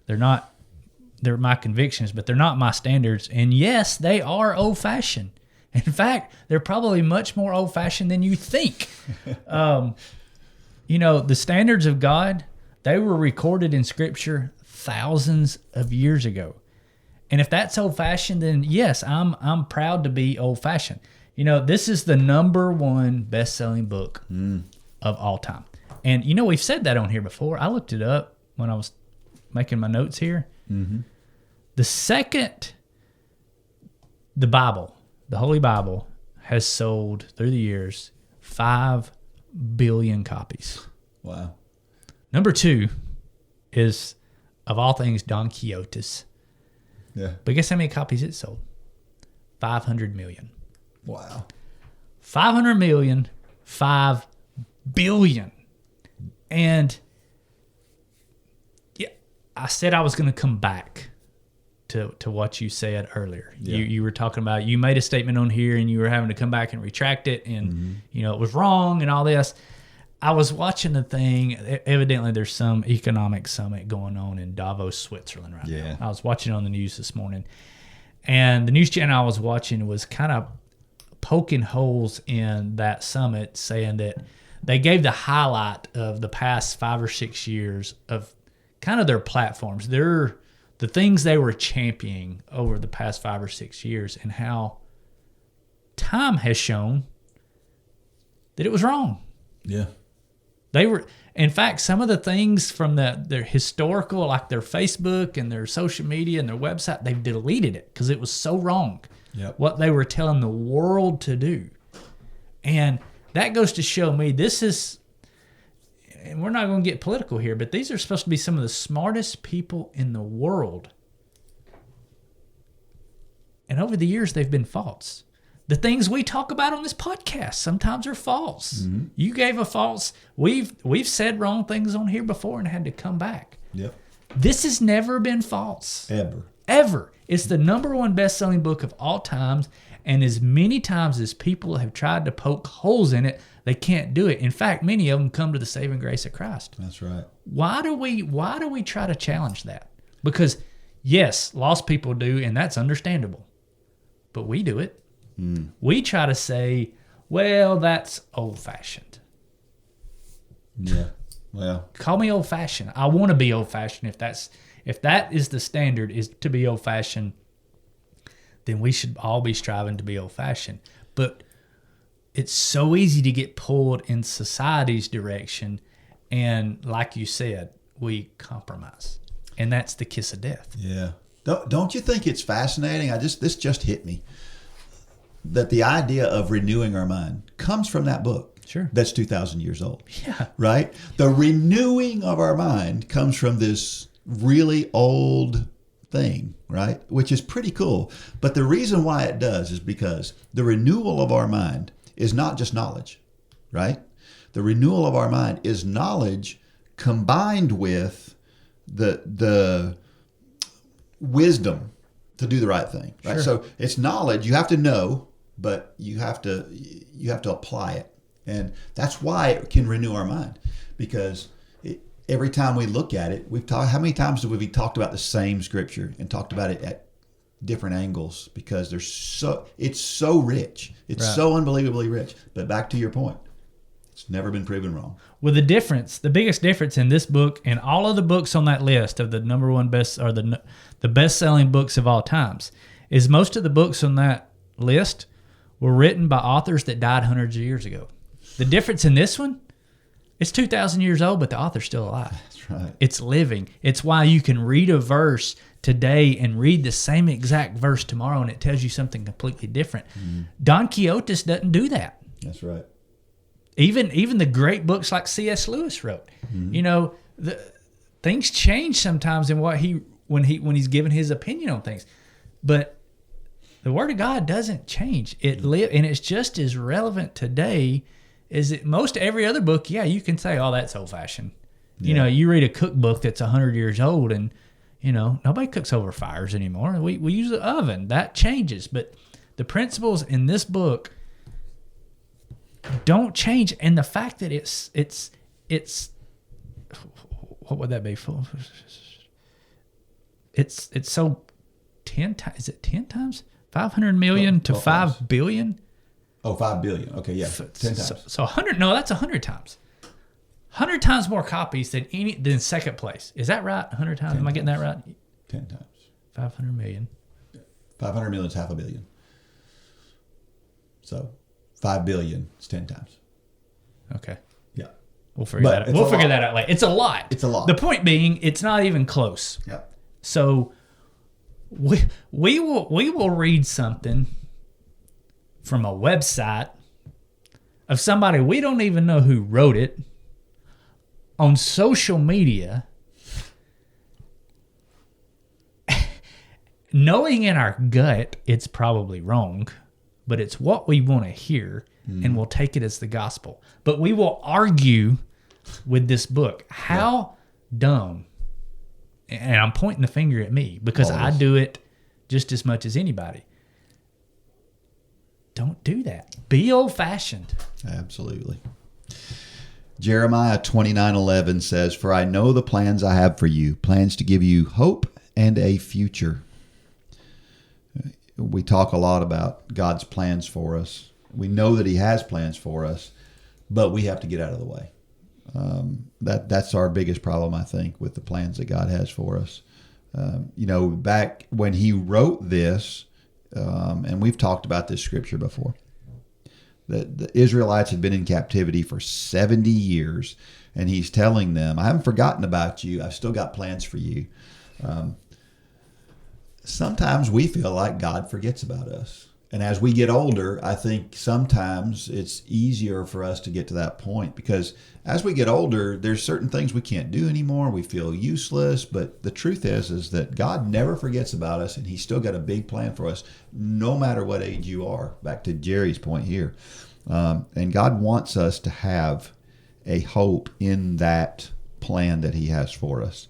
They're my convictions, but they're not my standards. And yes, they are old-fashioned. In fact, they're probably much more old-fashioned than you think. The standards of God, they were recorded in Scripture thousands of years ago. And if that's old-fashioned, then yes, I'm proud to be old-fashioned. This is the #1 best-selling book of all time. And, we've said that on here before. I looked it up when I was making my notes here. The second the Bible, the Holy Bible, has sold through the years 5 billion copies. Wow. #2 is of all things, Don Quixote's. Yeah. But guess how many copies it sold? 500 million. Wow. 500 million, 5 billion. And yeah, I said I was going to come back to what you said earlier. Yeah. You were talking about, you made a statement on here and you were having to come back and retract it, and it was wrong and all this. I was watching the thing. Evidently, there's some economic summit going on in Davos, Switzerland right now. I was watching on the news this morning, and the news channel I was watching was kind of poking holes in that summit, saying that they gave the highlight of the past 5 or 6 years of kind of their platforms, the things they were championing over the past 5 or 6 years, and how time has shown that it was wrong. Yeah. They were, in fact, some of the things from their historical, like their Facebook and their social media and their website, they've deleted it because it was so wrong. Yep. What they were telling the world to do. And that goes to show me this is, and we're not going to get political here, but these are supposed to be some of the smartest people in the world. And over the years, they've been false. The things we talk about on this podcast sometimes are false. Mm-hmm. You gave a false. We've said wrong things on here before and had to come back. Yep. This has never been false. Ever. It's the #1 best-selling book of all times, and as many times as people have tried to poke holes in it, they can't do it. In fact, many of them come to the saving grace of Christ. That's right. Why do we try to challenge that? Because yes, lost people do, and that's understandable. But we do it. We try to say, well, that's old-fashioned. Yeah. Well, call me old-fashioned. I want to be old-fashioned. If that is the standard, is to be old-fashioned, then we should all be striving to be old-fashioned. But it's so easy to get pulled in society's direction, and like you said, we compromise, and that's the kiss of death. Yeah. Don't you think it's fascinating? This just hit me. That the idea of renewing our mind comes from that book. Sure. That's 2,000 years old. Yeah. Right? The renewing of our mind comes from this really old thing, right? Which is pretty cool. But the reason why it does is because the renewal of our mind is not just knowledge, right? The renewal of our mind is knowledge combined with the wisdom to do the right thing, right? Sure. So it's knowledge. You have to know, but you have to apply it, and that's why it can renew our mind. Because every time we look at it, how many times have we talked about the same scripture and talked about it at different angles? Because it's so rich, it's right. so unbelievably rich. But back to your point, it's never been proven wrong. Well, the biggest difference in this book and all of the books on that list of the #1 best, or the best-selling books of all times, is most of the books on that list were written by authors that died hundreds of years ago. The difference in this one, it's 2,000 years old, but the author's still alive. That's right. It's living. It's why you can read a verse today and read the same exact verse tomorrow, and it tells you something completely different. Don Quixote doesn't do that. That's right. Even the great books like C.S. Lewis wrote, the things change sometimes in when he's giving his opinion on things, but the Word of God doesn't change. And it's just as relevant today as most every other book. Yeah, you can say, "Oh, that's old-fashioned." Yeah. You read a cookbook that's 100 years old, and nobody cooks over fires anymore. We use the oven. That changes, but the principles in this book don't change, and the fact that it's what would that be for? It's so 10 times. Is it 10 times? 500 million to 5 billion? Oh, 5 billion. Okay, yeah. 10 times. So 100, no, that's 100 times. 100 times more copies than second place. Is that right? 100 times? Am I getting that right? 10 times. 500 million. 500 million is half a billion. So 5 billion is 10 times. Okay. Yeah. We'll figure that out. We'll figure that out later. It's a lot. It's a lot. The point being, it's not even close. Yeah. So we will read something from a website of somebody we don't even know who wrote it on social media, knowing in our gut it's probably wrong, but it's what we want to hear, and we'll take it as the gospel. But we will argue with this book. How dumb, and I'm pointing the finger at me because I do it just as much as anybody. Don't do that. Be old-fashioned. Absolutely. Jeremiah 29:11 says, "For I know the plans I have for you, plans to give you hope and a future." We talk a lot about God's plans for us. We know that he has plans for us, but we have to get out of the way. That's our biggest problem, I think, with the plans that God has for us. Back when he wrote this, and we've talked about this scripture before, that the Israelites had been in captivity for 70 years, and he's telling them, I haven't forgotten about you. I've still got plans for you. Sometimes we feel like God forgets about us. And as we get older, I think sometimes it's easier for us to get to that point, because as we get older, there's certain things we can't do anymore. We feel useless. But the truth is that God never forgets about us, and he's still got a big plan for us, no matter what age you are. Back to Jerry's point here. And God wants us to have a hope in that plan that he has for us.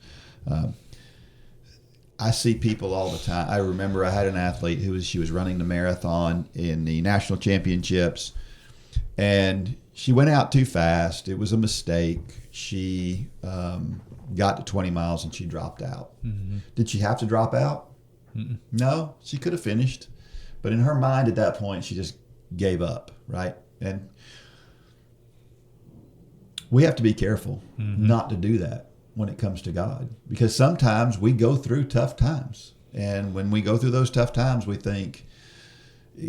I see people all the time. I remember I had an athlete she was running the marathon in the national championships, and she went out too fast. It was a mistake. She got to 20 miles and she dropped out. Mm-hmm. Did she have to drop out? Mm-mm. No, she could have finished. But in her mind at that point, she just gave up, right? And we have to be careful not to do that when it comes to God, because sometimes we go through tough times, and when we go through those tough times, we think,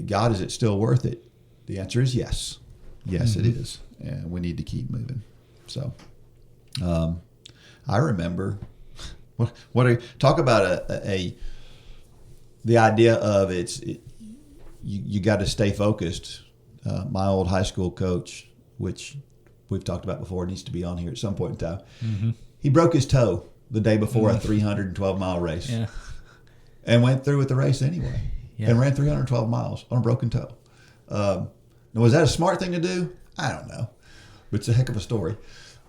God, is it still worth it? The answer is yes. Yes, it is, and we need to keep moving. So, I remember talk about the idea of you got to stay focused. My old high school coach, which we've talked about before, needs to be on here at some point in time. Mm-hmm. He broke his toe the day before a 312-mile race, and went through with the race anyway, and ran 312 miles on a broken toe. Now, was that a smart thing to do? I don't know, but it's a heck of a story.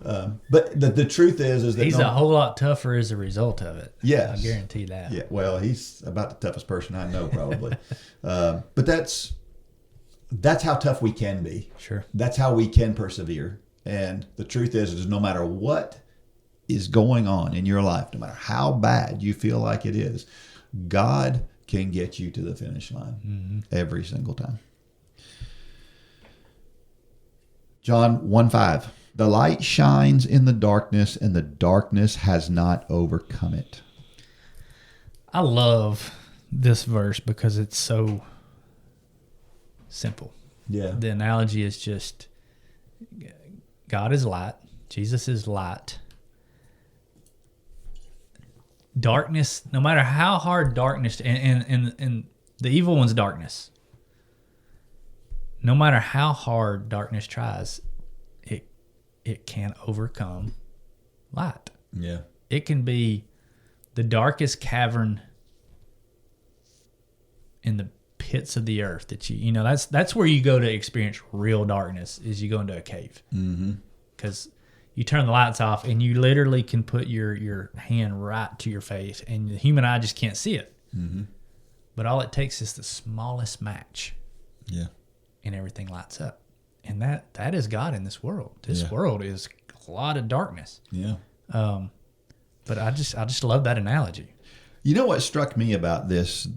But the truth is that he's a whole lot tougher as a result of it. Yes, I guarantee that. Yeah, well, he's about the toughest person I know, probably. But that's how tough we can be. Sure, that's how we can persevere. And the truth is no matter what is going on in your life, no matter how bad you feel like it is, God can get you to the finish line every single time. John 1:5, the light shines in the darkness, and the darkness has not overcome it. I love this verse because it's so simple. Yeah. The analogy is just God is light, Jesus is light. Darkness, no matter how hard darkness, and the evil one's darkness, no matter how hard darkness tries, it can't overcome light. Yeah. It can be the darkest cavern in the pits of the earth that that's where you go to experience real darkness, is you go into a cave. Because you turn the lights off and you literally can put your hand right to your face, and the human eye just can't see it. But all it takes is the smallest match. Yeah. And everything lights up. And that is God in this world. This world is a lot of darkness. Yeah. But I just love that analogy. You know what struck me about this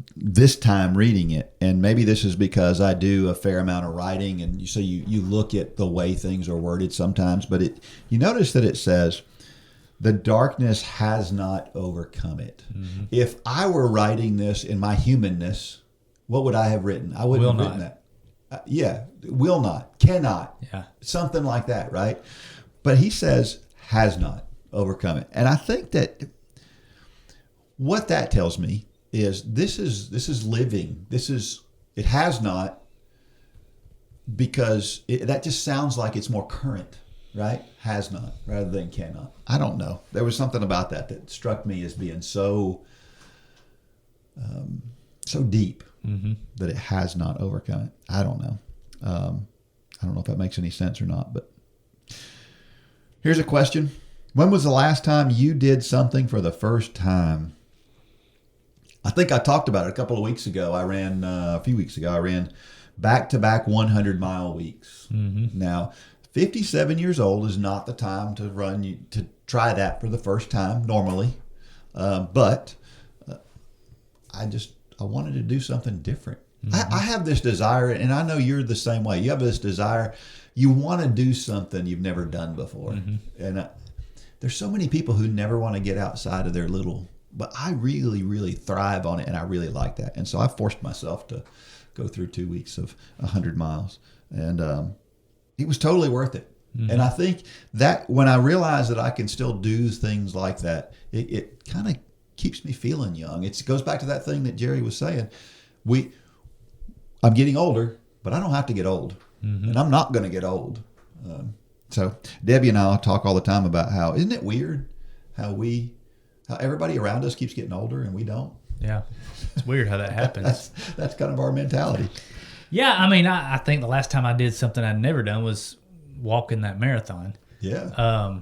time reading it, and maybe this is because I do a fair amount of writing, and so you look at the way things are worded sometimes, but you notice that it says, the darkness has not overcome it. If I were writing this in my humanness, what would I have written? I wouldn't have written that. Will not, cannot, something like that, right? But he says, has not overcome it. And I think that what that tells me is this is living. It has not, because that just sounds like it's more current, right? Has not rather than cannot. I don't know. There was something about that struck me as being so so deep that it has not overcome it. I don't know. I don't know if that makes any sense or not, but here's a question. When was the last time you did something for the first time? I think I talked about it a couple of weeks ago. A few weeks ago, I ran back-to-back 100-mile weeks. Now, 57 years old is not the time to try that for the first time normally. But I wanted to do something different. I have this desire, and I know you're the same way. You have this desire. You want to do something you've never done before. And there's so many people who never want to get outside of their little, but I really, really thrive on it, and I really like that. And so I forced myself to go through 2 weeks of 100 miles, and it was totally worth it. And I think that when I realize that I can still do things like that, it kind of keeps me feeling young. It goes back to that thing that Jerry was saying. I'm getting older, but I don't have to get old, and I'm not going to get old. So Debbie and I talk all the time about how, isn't it weird how everybody around us keeps getting older and we don't? Yeah, it's weird how that happens. That's kind of our mentality. Yeah, I mean, I think the last time I did something I'd never done was walking that marathon. Yeah.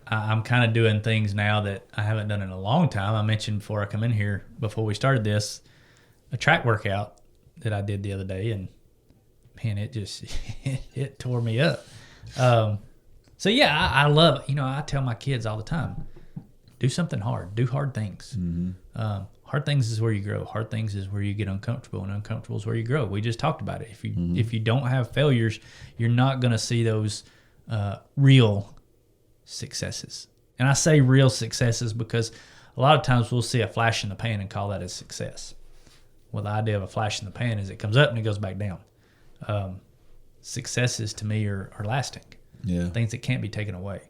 I'm kind of doing things now that I haven't done in a long time. I mentioned before I come in here, before we started this, a track workout that I did the other day, and man, it just it tore me up. So yeah, I love, I tell my kids all the time, do something hard, do hard things. Hard things is where you grow. Hard things is where you get uncomfortable, and uncomfortable is where you grow. We just talked about it. If you don't have failures, you're not going to see those real successes. And I say real successes because a lot of times we'll see a flash in the pan and call that a success. Well, the idea of a flash in the pan is it comes up and it goes back down. Successes to me are lasting. Yeah. Things that can't be taken away.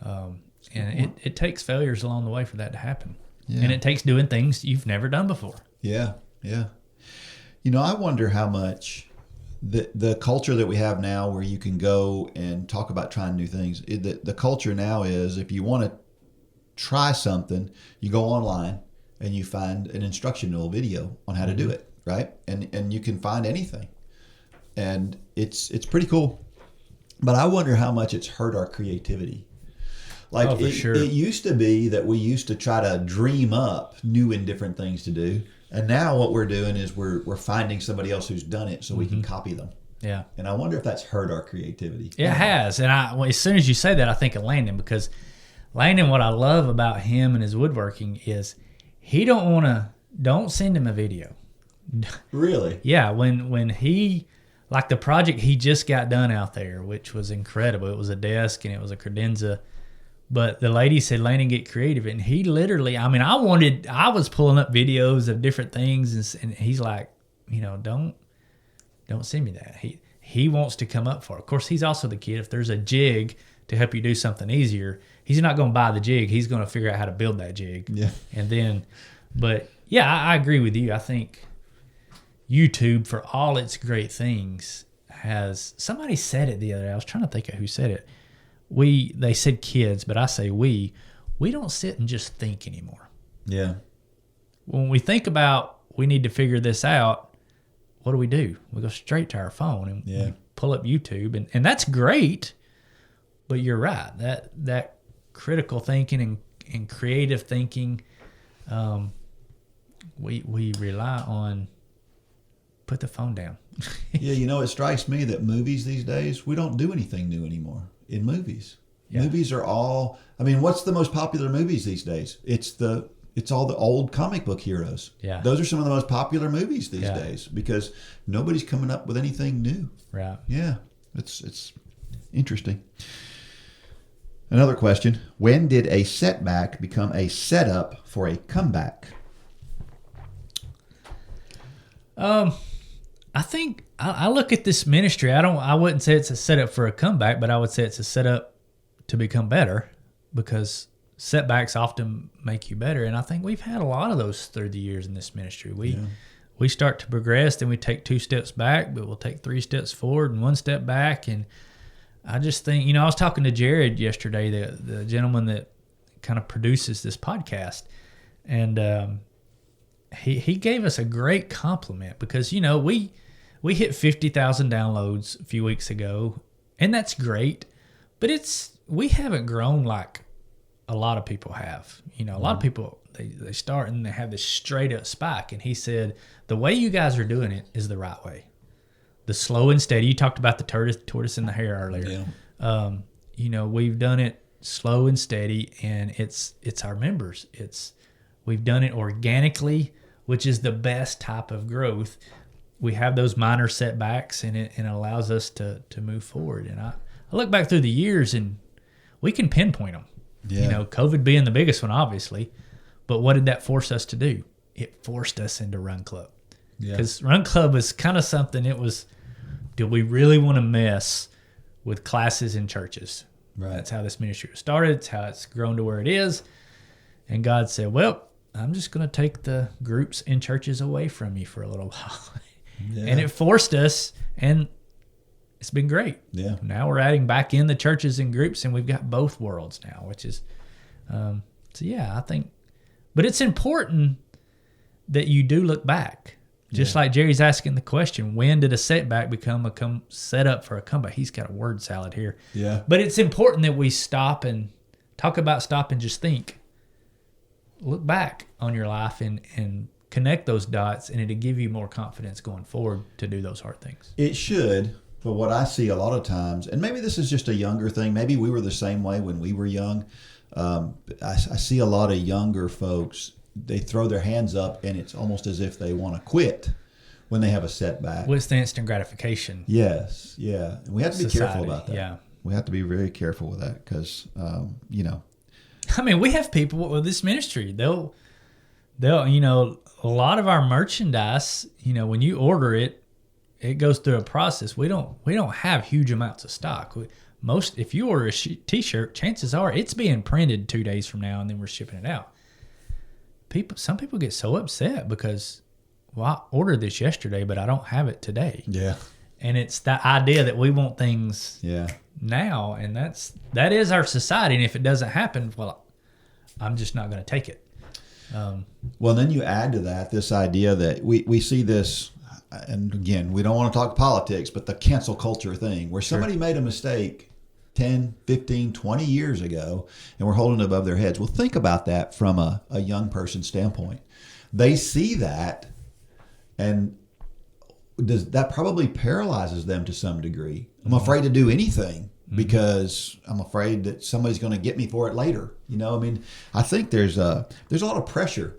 And it takes failures along the way for that to happen. Yeah. And it takes doing things you've never done before. Yeah, yeah. I wonder how much the culture that we have now, where you can go and talk about trying new things, the culture now is, if you want to try something, you go online and you find an instructional video on how to do it, right? And you can find anything. And it's pretty cool. But I wonder how much it's hurt our creativity. Like, sure. It used to be that we used to try to dream up new and different things to do. And now what we're doing is we're finding somebody else who's done it so we can copy them. Yeah. And I wonder if that's hurt our creativity. It has. And as soon as you say that, I think of Landon, because Landon, what I love about him and his woodworking is he don't send him a video. Really? Yeah. When he, like the project he just got done out there, which was incredible. It was a desk and it was a credenza. But the lady said, Landon, get creative. And he literally, I was pulling up videos of different things. And he's like, don't send me that. He wants to come up for it. Of course, he's also the kid. If there's a jig to help you do something easier, he's not going to buy the jig. He's going to figure out how to build that jig. Yeah. And then, but yeah, I agree with you. I think YouTube, for all its great things, somebody said it the other day. I was trying to think of who said it. They said kids, but I say we don't sit and just think anymore. Yeah. When we think about we need to figure this out, what do? We go straight to our phone and we pull up YouTube, and that's great. But you're right, that critical thinking and creative thinking, we rely on. Put the phone down. Yeah, it strikes me that movies these days, we don't do anything new anymore in movies. Yeah. Movies are all, what's the most popular movies these days? It's all the old comic book heroes. Yeah. Those are some of the most popular movies these days because nobody's coming up with anything new. Right. Yeah. It's interesting. Another question. When did a setback become a setup for a comeback? I think I look at this ministry. I wouldn't say it's a setup for a comeback, but I would say it's a setup to become better, because setbacks often make you better. And I think we've had a lot of those through the years in this ministry. We start to progress, then we take 2 steps back, but we'll take 3 steps forward and 1 step back. And I just think, I was talking to Jared yesterday, the gentleman that kind of produces this podcast, and he gave us a great compliment because, you know, we hit 50,000 downloads a few weeks ago, and that's great, but we haven't grown like a lot of people have. You know, a lot of people, they start and they have this straight up spike, and he said, the way you guys are doing it is the right way. The slow and steady. You talked about the tortoise and the hare earlier. Yeah. You know, we've done it slow and steady, and it's our members. We've done it organically, which is the best type of growth. We have those minor setbacks, and it allows us to move forward. And I look back through the years, and we can pinpoint them. Yeah. You know, COVID being the biggest one, obviously. But what did that force us to do? It forced us into Run Club. Because Run Club was kind of something, do we really want to mess with classes in churches? Right. That's how this ministry was started. It's how it's grown to where it is. And God said, well, I'm just going to take the groups in churches away from you for a little while. Yeah. And it forced us, and it's been great. Yeah. Now we're adding back in the churches and groups, and we've got both worlds now, which is, so yeah, I think, but it's important that you do look back. Just like Jerry's asking the question, when did a setback become a setup for a comeback? He's got a word salad here. Yeah. But it's important that we stop and just think. Look back on your life and connect those dots, and it'll give you more confidence going forward to do those hard things. It should, but what I see a lot of times, and maybe this is just a younger thing, maybe we were the same way when we were young. I see a lot of younger folks, they throw their hands up, and it's almost as if they want to quit when they have a setback. Well, it's the instant gratification. Yes, yeah. And we have to be careful about that. Yeah. We have to be very careful with that because, you know. I mean, we have people with this ministry. They'll, you know, a lot of our merchandise, you know, when you order it, it goes through a process. We don't have huge amounts of stock. If you order a T-shirt, chances are it's being printed 2 days from now, and then we're shipping it out. Some people get so upset because, well, I ordered this yesterday, but I don't have it today. Yeah. And it's the idea that we want things now, and that is our society. And if it doesn't happen, well, I'm just not going to take it. Well, then you add to that this idea that we see this, and again, we don't want to talk politics, but the cancel culture thing, where somebody made a mistake 10, 15, 20 years ago, and we're holding it above their heads. Well, think about that from a young person's standpoint. They see that, and that probably paralyzes them to some degree. I'm afraid to do anything because I'm afraid that somebody's going to get me for it later. You know, I mean, I think there's a lot of pressure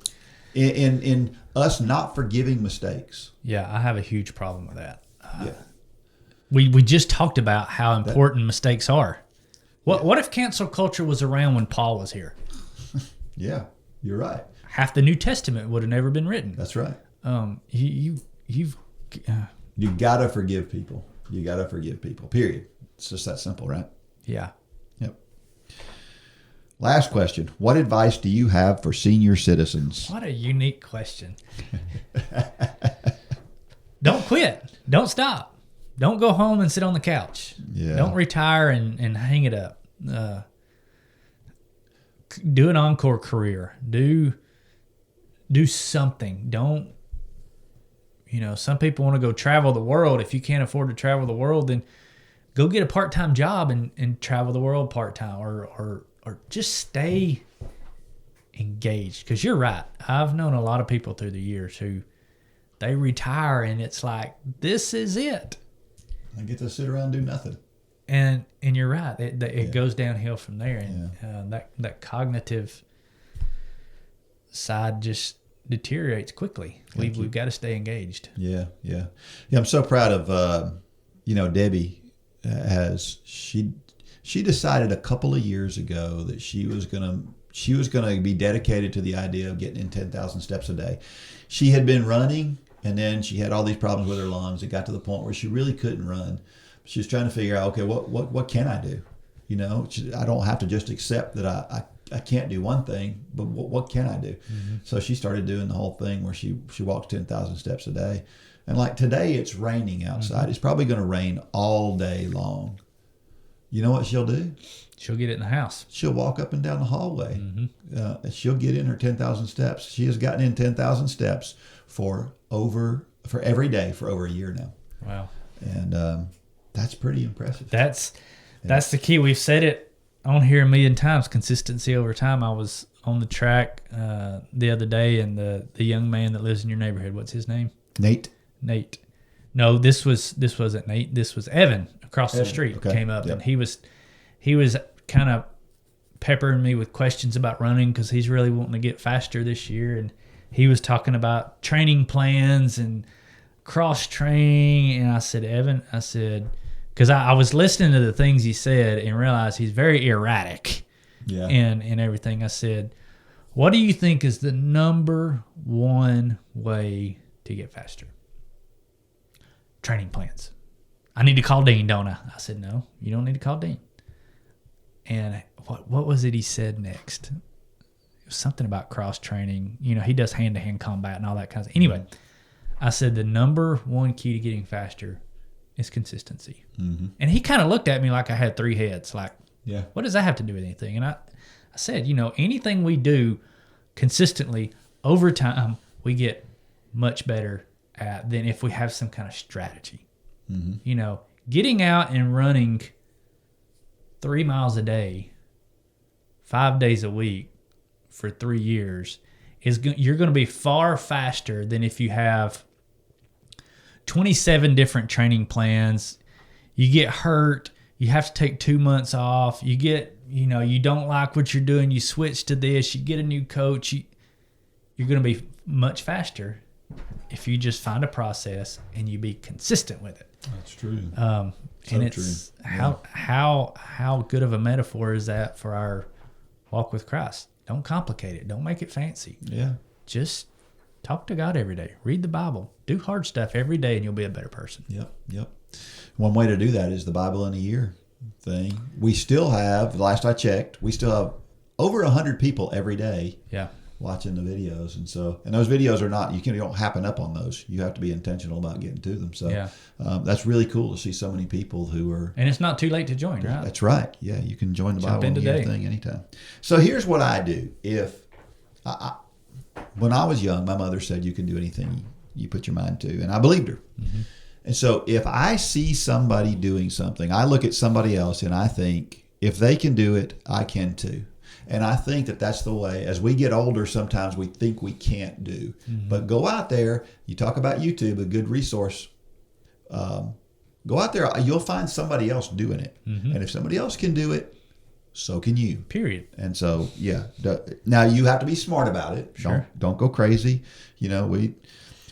in us not forgiving mistakes. Yeah, I have a huge problem with that. We just talked about how important mistakes are. What if cancel culture was around when Paul was here? Yeah, you're right. Half the New Testament would have never been written. That's right. You gotta forgive people. You gotta forgive people. Period. It's just that simple, right? Yeah. Yep. Last question. What advice do you have for senior citizens? What a unique question. Don't quit. Don't stop. Don't go home and sit on the couch. Yeah. Don't retire and hang it up. Do an encore career. Do something. Don't, you know, some people want to go travel the world. If you can't afford to travel the world, then go get a part-time job and travel the world part-time, or just stay engaged. Because you're right. I've known a lot of people through the years who they retire and it's like, this is it. I get to sit around and do nothing. And you're right. It goes downhill from there. And that cognitive side just deteriorates quickly. We've got to stay engaged. Yeah. I'm so proud of, Debbie she decided a couple of years ago that she was going to be dedicated to the idea of getting in 10,000 steps a day. She had been running, and then she had all these problems with her lungs. It got to the point where she really couldn't run. She was trying to figure out, okay, what can I do? You know, I don't have to just accept that I can't do one thing, but what can I do? Mm-hmm. So she started doing the whole thing where she walks 10,000 steps a day. And like today, it's raining outside. Mm-hmm. It's probably going to rain all day long. You know what she'll do? She'll get it in the house. She'll walk up and down the hallway. She'll get in her 10,000 steps. She has gotten in 10,000 steps for every day for over a year now. Wow. And that's pretty impressive. That's the key. We've said it on here a million times, consistency over time. I was on the track the other day, and the young man that lives in your neighborhood, what's his name? Nate. No, this wasn't Nate. This was Evan across the street. Okay. Came up, Yep. and he was kind of peppering me with questions about running because he's really wanting to get faster this year, and he was talking about training plans and cross training. And I said, Evan, because I was listening to the things he said and realized he's very erratic. Yeah. And everything. I said, what do you think is the number one way to get faster? Training plans. I need to call Dean, don't I? I said, no, you don't need to call Dean. And what was it he said next? It was something about cross training. You know, he does hand-to-hand combat and all that kind of stuff. Anyway, I said the number one key to getting faster is consistency. Mm-hmm. And he kind of looked at me like I had three heads. Like, yeah, what does that have to do with anything? And I said, you know, anything we do consistently over time, we get much better at than if we have some kind of strategy. Mm-hmm. You know, getting out and running 3 miles a day, 5 days a week for 3 years you're going to be far faster than if you have 27 different training plans. You get hurt. You have to take 2 months off. You don't like what you're doing. You switch to this. You get a new coach. You're going to be much faster if you just find a process and you be consistent with it. That's true. And it's true. How good of a metaphor is that for our walk with Christ? Don't complicate it. Don't make it fancy. Yeah. Just talk to God every day. Read the Bible. Do hard stuff every day, and you'll be a better person. Yep. One way to do that is the Bible in a year thing. We still have, last I checked, over 100 people every day. Yeah. Watching the videos, and those videos are not, you don't happen up on those. You have to be intentional about getting to them. So that's really cool to see so many people who are, and it's not too late to join, right? That's right. Yeah, you can join the Bible in the thing anytime. So here's what I do. When I was young, my mother said you can do anything you put your mind to, and I believed her. Mm-hmm. And so if I see somebody doing something, I look at somebody else and I think, if they can do it, I can too. And I think that's the way, as we get older, sometimes we think we can't do. Mm-hmm. But go out there, you talk about YouTube, a good resource. Go out there, you'll find somebody else doing it. Mm-hmm. And if somebody else can do it, so can you. Period. And so, now you have to be smart about it. Sure. Don't go crazy. You know,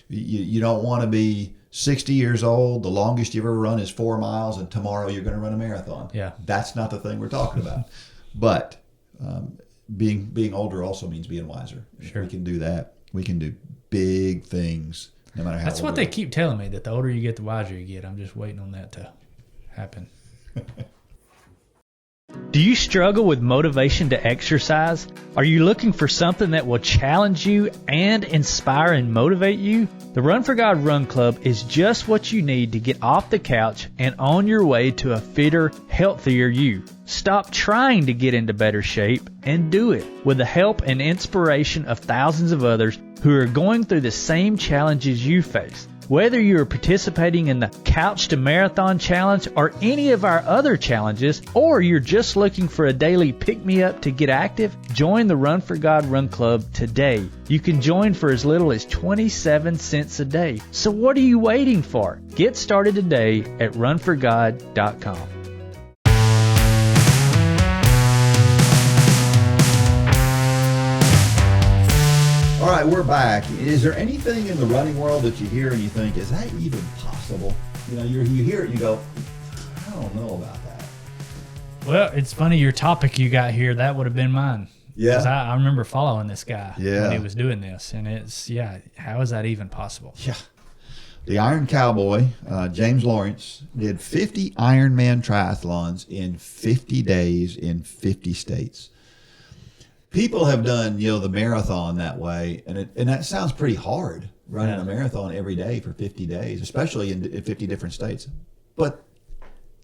you don't want to be 60 years old, the longest you've ever run is 4 miles, and tomorrow you're going to run a marathon. Yeah. That's not the thing we're talking about. But being older also means being wiser. Sure. If we can do that, we can do big things no matter how That's what they keep telling me, that the older you get, the wiser you get. I'm just waiting on that to happen. Do you struggle with motivation to exercise? Are you looking for something that will challenge you and inspire and motivate you? The Run for God Run Club is just what you need to get off the couch and on your way to a fitter, healthier you. Stop trying to get into better shape and do it with the help and inspiration of thousands of others who are going through the same challenges you face. Whether you are participating in the Couch to Marathon Challenge or any of our other challenges, or you're just looking for a daily pick-me-up to get active, join the Run for God Run Club today. You can join for as little as 27 cents a day. So what are you waiting for? Get started today at runforgod.com. All right, we're back. Is there anything in the running world that you hear and you think, is that even possible? You know, you hear it and you go, I don't know about that. Well, it's funny, your topic you got here, that would have been mine. Yeah. Because I remember following this guy when he was doing this. And how is that even possible? Yeah. The Iron Cowboy, James Lawrence, did 50 Ironman triathlons in 50 days in 50 states. People have done, the marathon that way, and that sounds pretty hard, running a marathon every day for 50 days, especially in 50 different states. But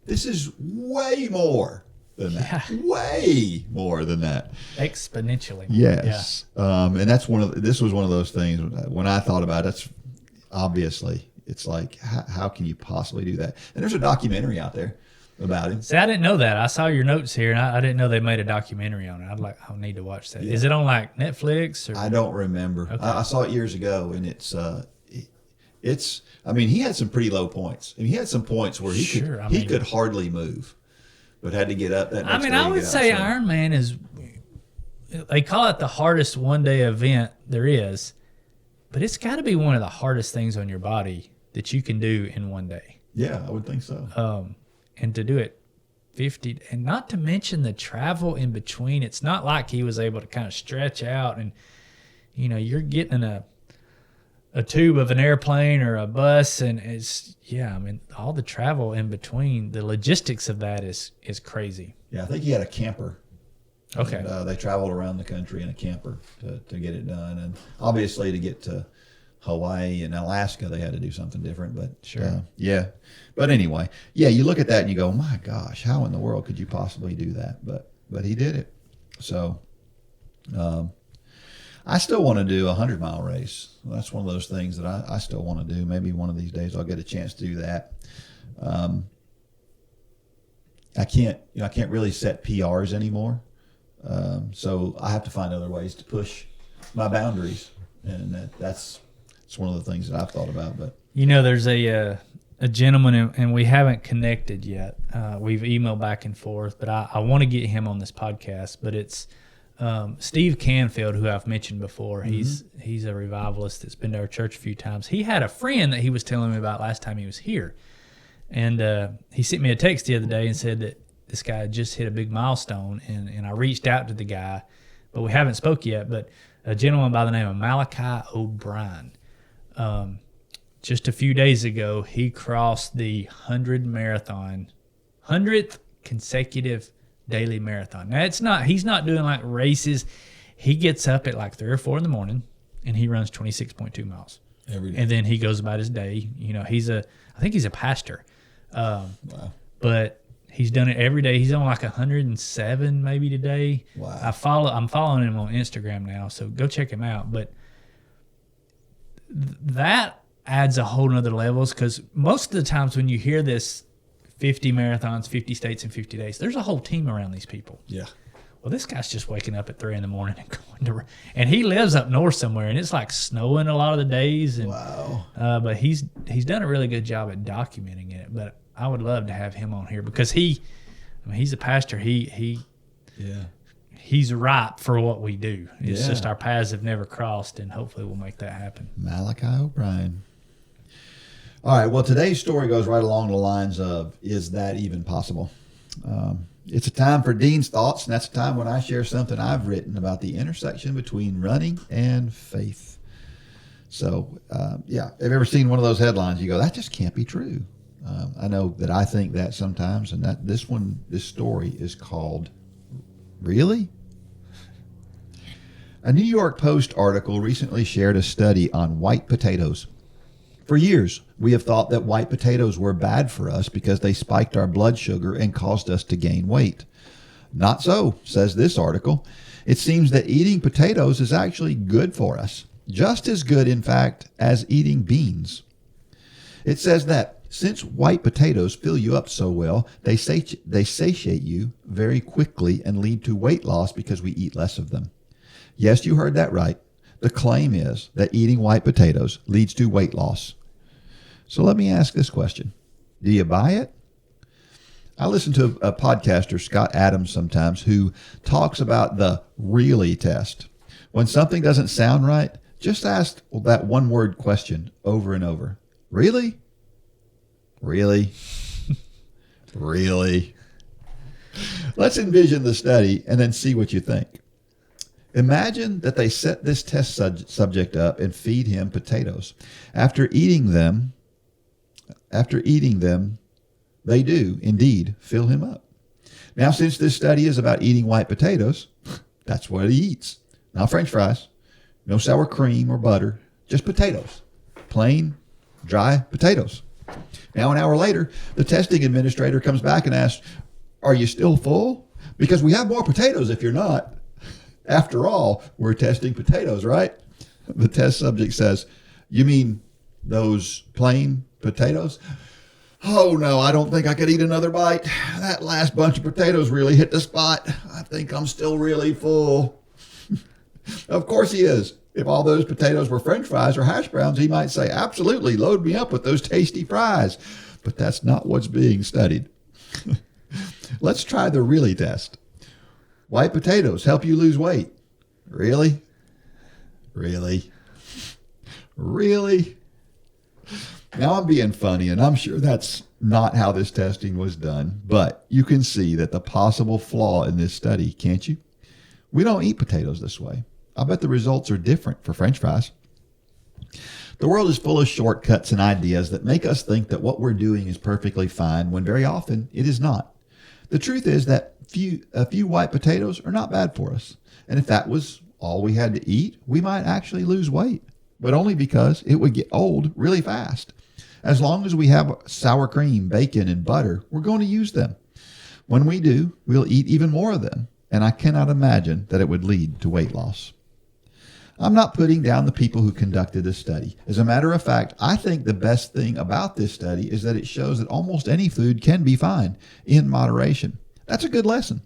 This is way more than that. Yeah. Way more than that. Exponentially. Yes. And this was one of those things when I thought about it, that's obviously, it's like, how can you possibly do that? And there's a documentary out there about him. See, I didn't know that. I saw your notes here, and I didn't know they made a documentary on it. I'll need to watch that. Yeah. Is it on like Netflix? Or? I don't remember. Okay. I saw it years ago, and it's. I mean, he had some pretty low points. I mean, he had some points where he could hardly move, but had to get up that next day. I would say Ironman is. They call it the hardest one-day event there is, but it's got to be one of the hardest things on your body that you can do in one day. Yeah, I would think so. And to do it 50, and not to mention the travel in between. It's not like he was able to kind of stretch out and, you're getting in a tube of an airplane or a bus, and all the travel in between, the logistics of that is crazy. Yeah, I think he had a camper. Okay. And, they traveled around the country in a camper to get it done. And obviously to get to Hawaii and Alaska, they had to do something different. But sure. Yeah. But anyway, you look at that and you go, my gosh, how in the world could you possibly do that? But he did it. So I still want to do a 100-mile race. That's one of those things that I still want to do. Maybe one of these days I'll get a chance to do that. I can't really set PRs anymore. So I have to find other ways to push my boundaries. And it's one of the things that I've thought about. But there's a gentleman, and we haven't connected yet. We've emailed back and forth, but I want to get him on this podcast. But it's Steve Canfield, who I've mentioned before. Mm-hmm. He's a revivalist that's been to our church a few times. He had a friend that he was telling me about last time he was here. And he sent me a text the other day and said that this guy had just hit a big milestone. And I reached out to the guy, but we haven't spoke yet. But a gentleman by the name of Malachi O'Brien. Just a few days ago, he crossed the 100th consecutive daily marathon. Now, he's not doing like races. He gets up at like 3 or 4 in the morning and he runs 26.2 miles every day. And then he goes about his day. I think he's a pastor. Wow. But he's done it every day. He's on like 107 maybe today. Wow. I'm following him on Instagram now, so go check him out. But that adds a whole nother levels, because most of the times when you hear this 50 marathons, 50 states in 50 days, there's a whole team around these people. Yeah. Well, this guy's just waking up at 3 in the morning and going to, and he lives up north somewhere, and it's like snowing a lot of the days. And, wow. But he's done a really good job at documenting it. But I would love to have him on here because he's a pastor. He's ripe for what we do. It's just our paths have never crossed, and hopefully we'll make that happen. Malachi O'Brien. All right. Well, today's story goes right along the lines of, is that even possible? It's a time for Dean's Thoughts, and that's a time when I share something I've written about the intersection between running and faith. So, have you ever seen one of those headlines? You go, that just can't be true. I know that I think that sometimes, and that this story is called, Really? A New York Post article recently shared a study on white potatoes. For years, we have thought that white potatoes were bad for us because they spiked our blood sugar and caused us to gain weight. Not so, says this article. It seems that eating potatoes is actually good for us. Just as good, in fact, as eating beans. It says that since white potatoes fill you up so well, they satiate you very quickly and lead to weight loss because we eat less of them. Yes, you heard that right. The claim is that eating white potatoes leads to weight loss. So let me ask this question. Do you buy it? I listen to a podcaster, Scott Adams, sometimes, who talks about the really test. When something doesn't sound right, just ask that one-word question over and over. Really? Really? Really? Let's envision the study and then see what you think. Imagine that they set this test subject up and feed him potatoes. After eating them, they do indeed fill him up. Now, since this study is about eating white potatoes, that's what he eats. Not French fries, no sour cream or butter, just potatoes. Plain, dry potatoes. Now, an hour later, the testing administrator comes back and asks, are you still full? Because we have more potatoes if you're not. After all, we're testing potatoes, right? The test subject says, you mean those plain potatoes? Oh, no, I don't think I could eat another bite. That last bunch of potatoes really hit the spot. I think I'm still really full. Of course he is. If all those potatoes were French fries or hash browns, he might say, absolutely, load me up with those tasty fries. But that's not what's being studied. Let's try the really test. White potatoes help you lose weight. Really? Really? Really? Now I'm being funny, and I'm sure that's not how this testing was done, but you can see that the possible flaw in this study, can't you? We don't eat potatoes this way. I bet the results are different for French fries. The world is full of shortcuts and ideas that make us think that what we're doing is perfectly fine when very often it is not. The truth is that a few white potatoes are not bad for us. And if that was all we had to eat, we might actually lose weight, but only because it would get old really fast. As long as we have sour cream, bacon, and butter, we're going to use them. When we do, we'll eat even more of them, and I cannot imagine that it would lead to weight loss. I'm not putting down the people who conducted this study. As a matter of fact, I think the best thing about this study is that it shows that almost any food can be fine in moderation. That's a good lesson.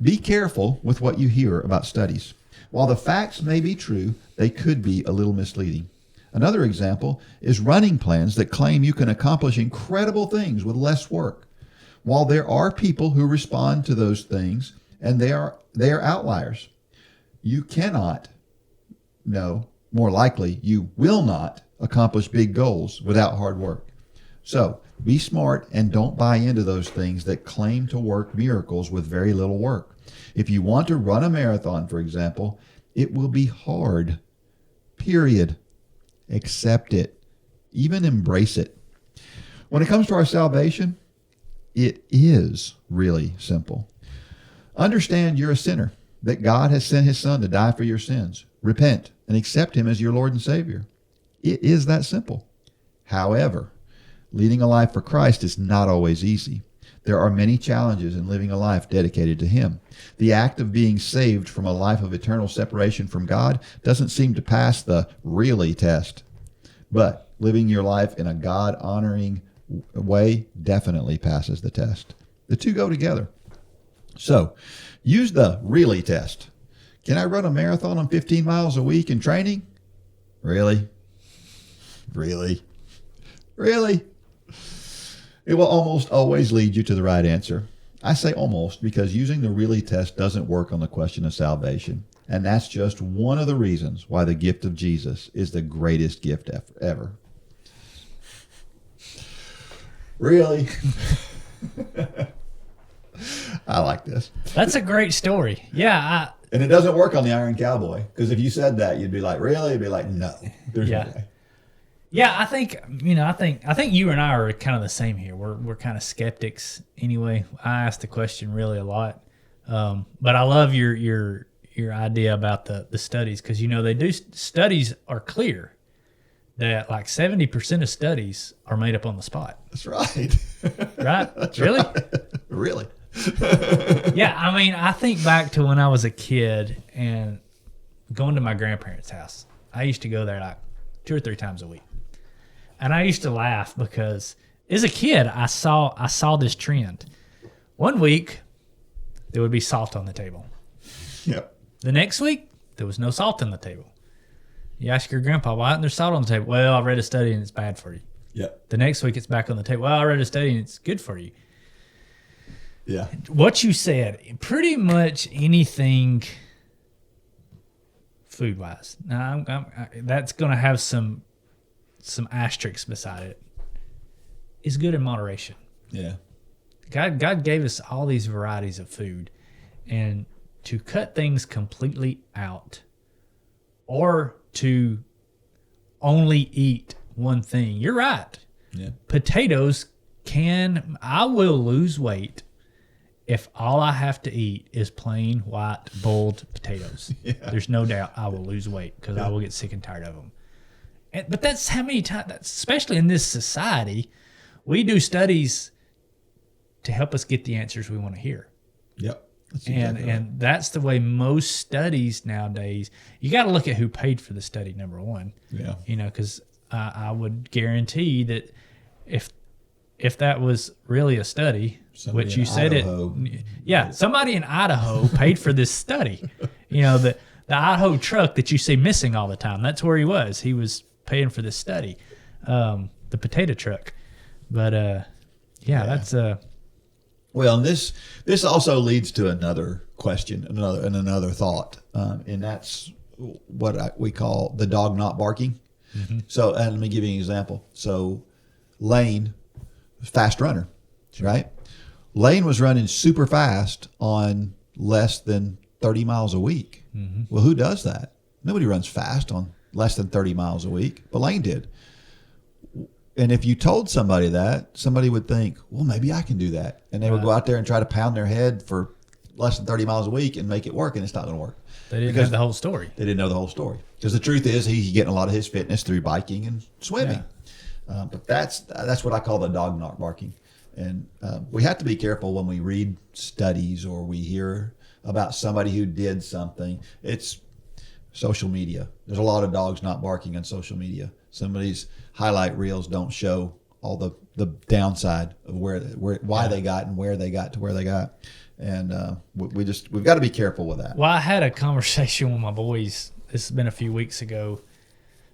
Be careful with what you hear about studies. While the facts may be true, they could be a little misleading. Another example is running plans that claim you can accomplish incredible things with less work. While there are people who respond to those things, and they are outliers, you cannot, no, more likely, you will not accomplish big goals without hard work. So be smart and don't buy into those things that claim to work miracles with very little work. If you want to run a marathon, for example, it will be hard. Period. Accept it. Even embrace it. When it comes to our salvation, it is really simple. Understand you're a sinner, that God has sent his son to die for your sins. Repent and accept him as your Lord and Savior. It is that simple. However, leading a life for Christ is not always easy. There are many challenges in living a life dedicated to him. The act of being saved from a life of eternal separation from God doesn't seem to pass the really test. But living your life in a God-honoring way definitely passes the test. The two go together. So, use the really test. Can I run a marathon on 15 miles a week in training? Really? Really? Really? It will almost always lead you to the right answer. I say almost because using the really test doesn't work on the question of salvation. And that's just one of the reasons why the gift of Jesus is the greatest gift ever. Really? I like this. That's a great story. Yeah. And it doesn't work on the Iron Cowboy, because if you said that, you'd be like, really? You'd be like, no. There's no way. Yeah, I think you and I are kind of the same here. We're kind of skeptics anyway. I ask the question really a lot, but I love your idea about the studies, because they do studies are clear that like 70% of studies are made up on the spot. That's right. Right? That's really? Right. Really? Yeah, I mean, I think back to when I was a kid and going to my grandparents' house. I used to go there like 2 or 3 times a week. And I used to laugh because as a kid, I saw this trend. One week, there would be salt on the table. Yep. The next week, there was no salt on the table. You ask your grandpa, why isn't there salt on the table? Well, I read a study and it's bad for you. Yep. The next week, it's back on the table. Well, I read a study and it's good for you. Yeah. What you said, pretty much anything food-wise. Now, that's going to have some asterisks beside it. Is good in moderation. Yeah. God gave us all these varieties of food, and to cut things completely out or to only eat one thing. You're right. Yeah. Potatoes I will lose weight if all I have to eat is plain white boiled potatoes. Yeah. There's no doubt I will lose weight because I will get sick and tired of them. But that's how many times, especially in this society, we do studies to help us get the answers we want to hear. Yep. That's exactly right. And that's the way most studies nowadays, you got to look at who paid for the study, number one. Yeah. Because I would guarantee that if that was really a study, Somebody which in you said Idaho. somebody in Idaho paid for this study. The Idaho truck that you see missing all the time, that's where he was. He was paying for this study, the potato truck. But that's Well, and this also leads to another question, another thought, and that's what we call the dog not barking. Mm-hmm. So, and let me give you an example. So, Lane, fast runner, right? Lane was running super fast on less than 30 miles a week. Mm-hmm. Well, who does that? Nobody runs fast on less than 30 miles a week, but Lane did. And if you told somebody that, somebody would think, well, maybe I can do that. And they would go out there and try to pound their head for less than 30 miles a week and make it work, and it's not going to work. They didn't have the whole story. They didn't know the whole story. Because the truth is, he's getting a lot of his fitness through biking and swimming. Yeah. But that's what I call the dog not barking. And we have to be careful when we read studies or we hear about somebody who did something. It's social media. There's a lot of dogs not barking on social media. Somebody's highlight reels don't show all the downside of why they got and where they got to where they got. And we've got to be careful with that. Well, I had a conversation with my boys. This has been a few weeks ago,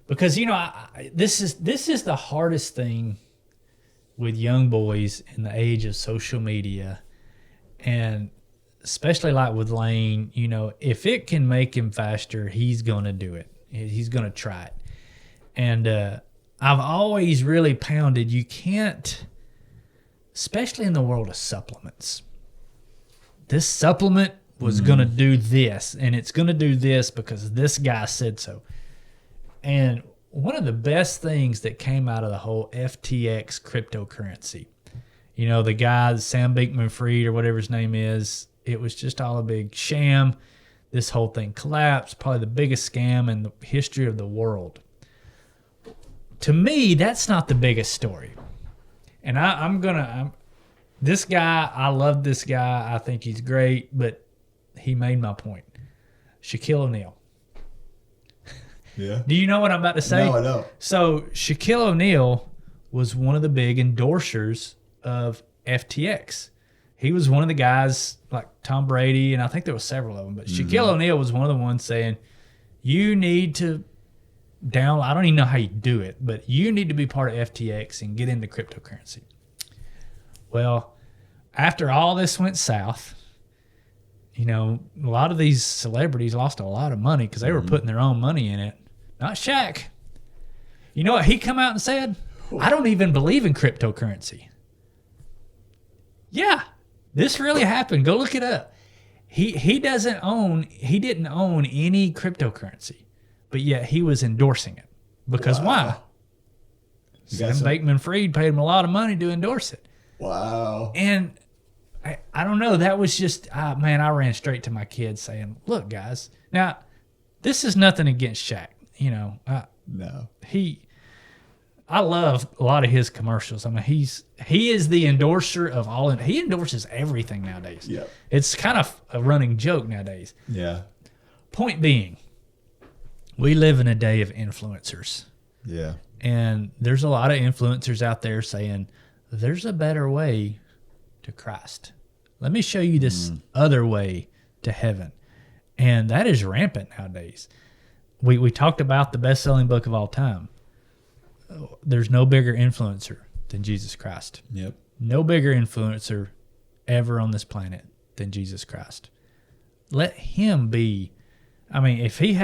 because this is the hardest thing with young boys in the age of social media, and especially like with Lane. If it can make him faster, he's gonna do it. He's gonna try it. And I've always really pounded, you can't, especially in the world of supplements. This supplement was going to do this, and it's going to do this because this guy said so. And one of the best things that came out of the whole FTX cryptocurrency, the guy, Sam Bankman-Fried or whatever his name is, it was just all a big sham. This whole thing collapsed, probably the biggest scam in the history of the world. To me, that's not the biggest story. And this guy, I love this guy. I think he's great, but he made my point. Shaquille O'Neal. Yeah. Do you know what I'm about to say? No, I don't. So Shaquille O'Neal was one of the big endorsers of FTX. He was one of the guys like Tom Brady, and I think there were several of them, but Shaquille O'Neal was one of the ones saying, you need to I don't even know how you do it, but you need to be part of FTX and get into cryptocurrency. Well, after all this went south, a lot of these celebrities lost a lot of money because they were putting their own money in it. Not Shaq. You know what he come out and said? I don't even believe in cryptocurrency. Yeah, this really happened. Go look it up. He didn't own any cryptocurrency, but yet he was endorsing it. Because why? Sam Bankman-Fried paid him a lot of money to endorse it. Wow. And I don't know. That was just, I ran straight to my kids saying, look, guys, now, this is nothing against Shaq. No. I love a lot of his commercials. He is the endorser of all. He endorses everything nowadays. Yeah. It's kind of a running joke nowadays. Yeah. Point being, we live in a day of influencers. Yeah. And there's a lot of influencers out there saying, there's a better way to Christ. Let me show you this other way to heaven. And that is rampant nowadays. We talked about the best-selling book of all time. There's no bigger influencer than Jesus Christ. Yep. No bigger influencer ever on this planet than Jesus Christ. Let him be. If he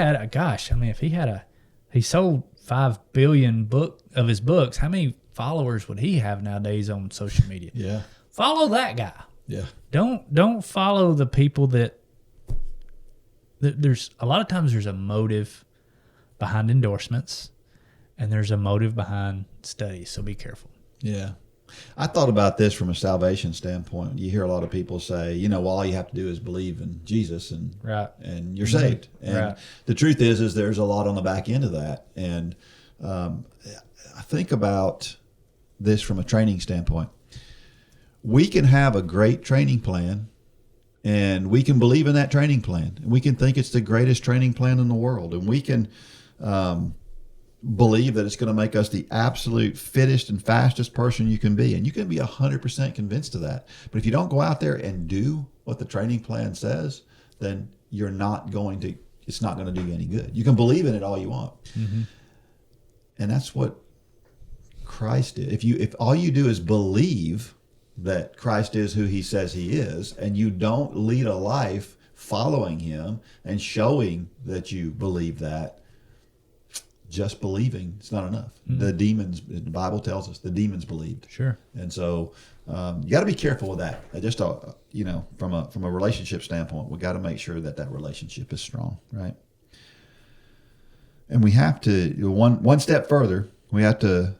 sold 5 billion of his books, how many followers would he have nowadays on social media? Yeah. Follow that guy. Yeah. Don't follow the people that there's a lot of times there's a motive behind endorsements and there's a motive behind studies. So be careful. Yeah. I thought about this from a salvation standpoint. You hear a lot of people say, well, all you have to do is believe in Jesus and right. and you're saved. And right. the truth is there's a lot on the back end of that. And I think about this from a training standpoint. We can have a great training plan, and we can believe in that training plan. And we can think it's the greatest training plan in the world. And we can believe that it's going to make us the absolute fittest and fastest person you can be. And you can be 100% convinced of that. But if you don't go out there and do what the training plan says, then you're not going to, it's not going to do you any good. You can believe in it all you want. Mm-hmm. And that's what Christ did. If all you do is believe that Christ is who he says he is, and you don't lead a life following him and showing that you believe that, just believing, it's not enough. Mm-hmm. The demons, the Bible tells us, the demons believed. Sure. And so you got to be careful with that. Just from a relationship standpoint, we got to make sure that relationship is strong, right? And we have to one step further. We have to,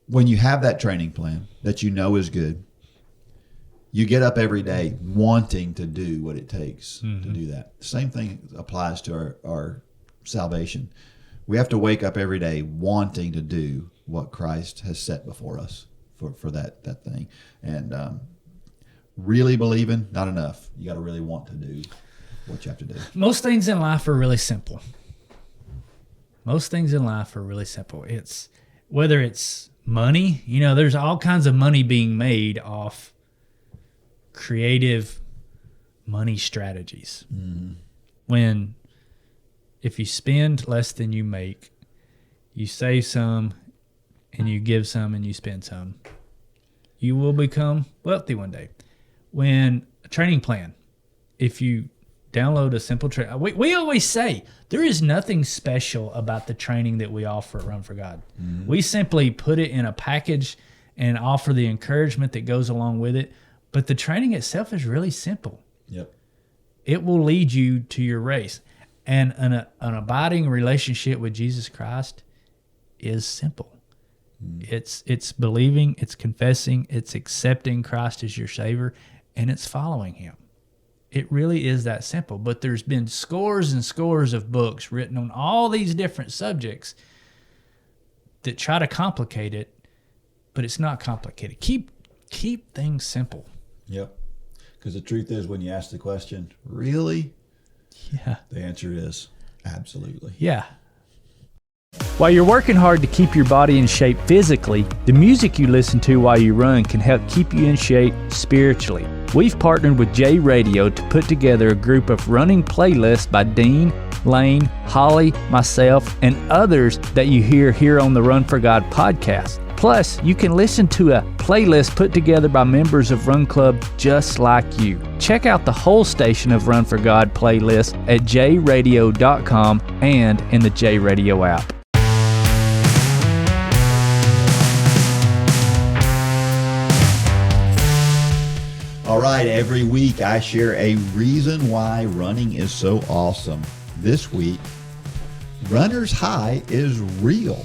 when you have that training plan that you know is good, you get up every day wanting to do what it takes to do that. The same thing applies to our salvation. We have to wake up every day wanting to do what Christ has set before us for that thing. And really believing, not enough. You got to really want to do what you have to do. Most things in life are really simple. It's whether it's money, there's all kinds of money being made off creative money strategies. Mm-hmm. If you spend less than you make, you save some and you give some and you spend some, you will become wealthy one day. When a training plan, if you download a simple training, we always say there is nothing special about the training that we offer at Run for God. Mm-hmm. We simply put it in a package and offer the encouragement that goes along with it. But the training itself is really simple. Yep. It will lead you to your race. And an abiding relationship with Jesus Christ is simple. It's believing, it's confessing, it's accepting Christ as your Savior, and it's following him. It really is that simple. But there's been scores and scores of books written on all these different subjects that try to complicate it, but it's not complicated. Keep things simple. Yep. Because the truth is, when you ask the question, really? Yeah. The answer is absolutely. Yeah. While you're working hard to keep your body in shape physically, the music you listen to while you run can help keep you in shape spiritually. We've partnered with J Radio to put together a group of running playlists by Dean, Lane, Holly, myself, and others that you hear here on the Run for God podcast. Plus, you can listen to a playlist put together by members of Run Club just like you. Check out the whole station of Run for God playlist at jradio.com and in the J Radio app. All right, every week I share a reason why running is so awesome. This week, runner's high is real.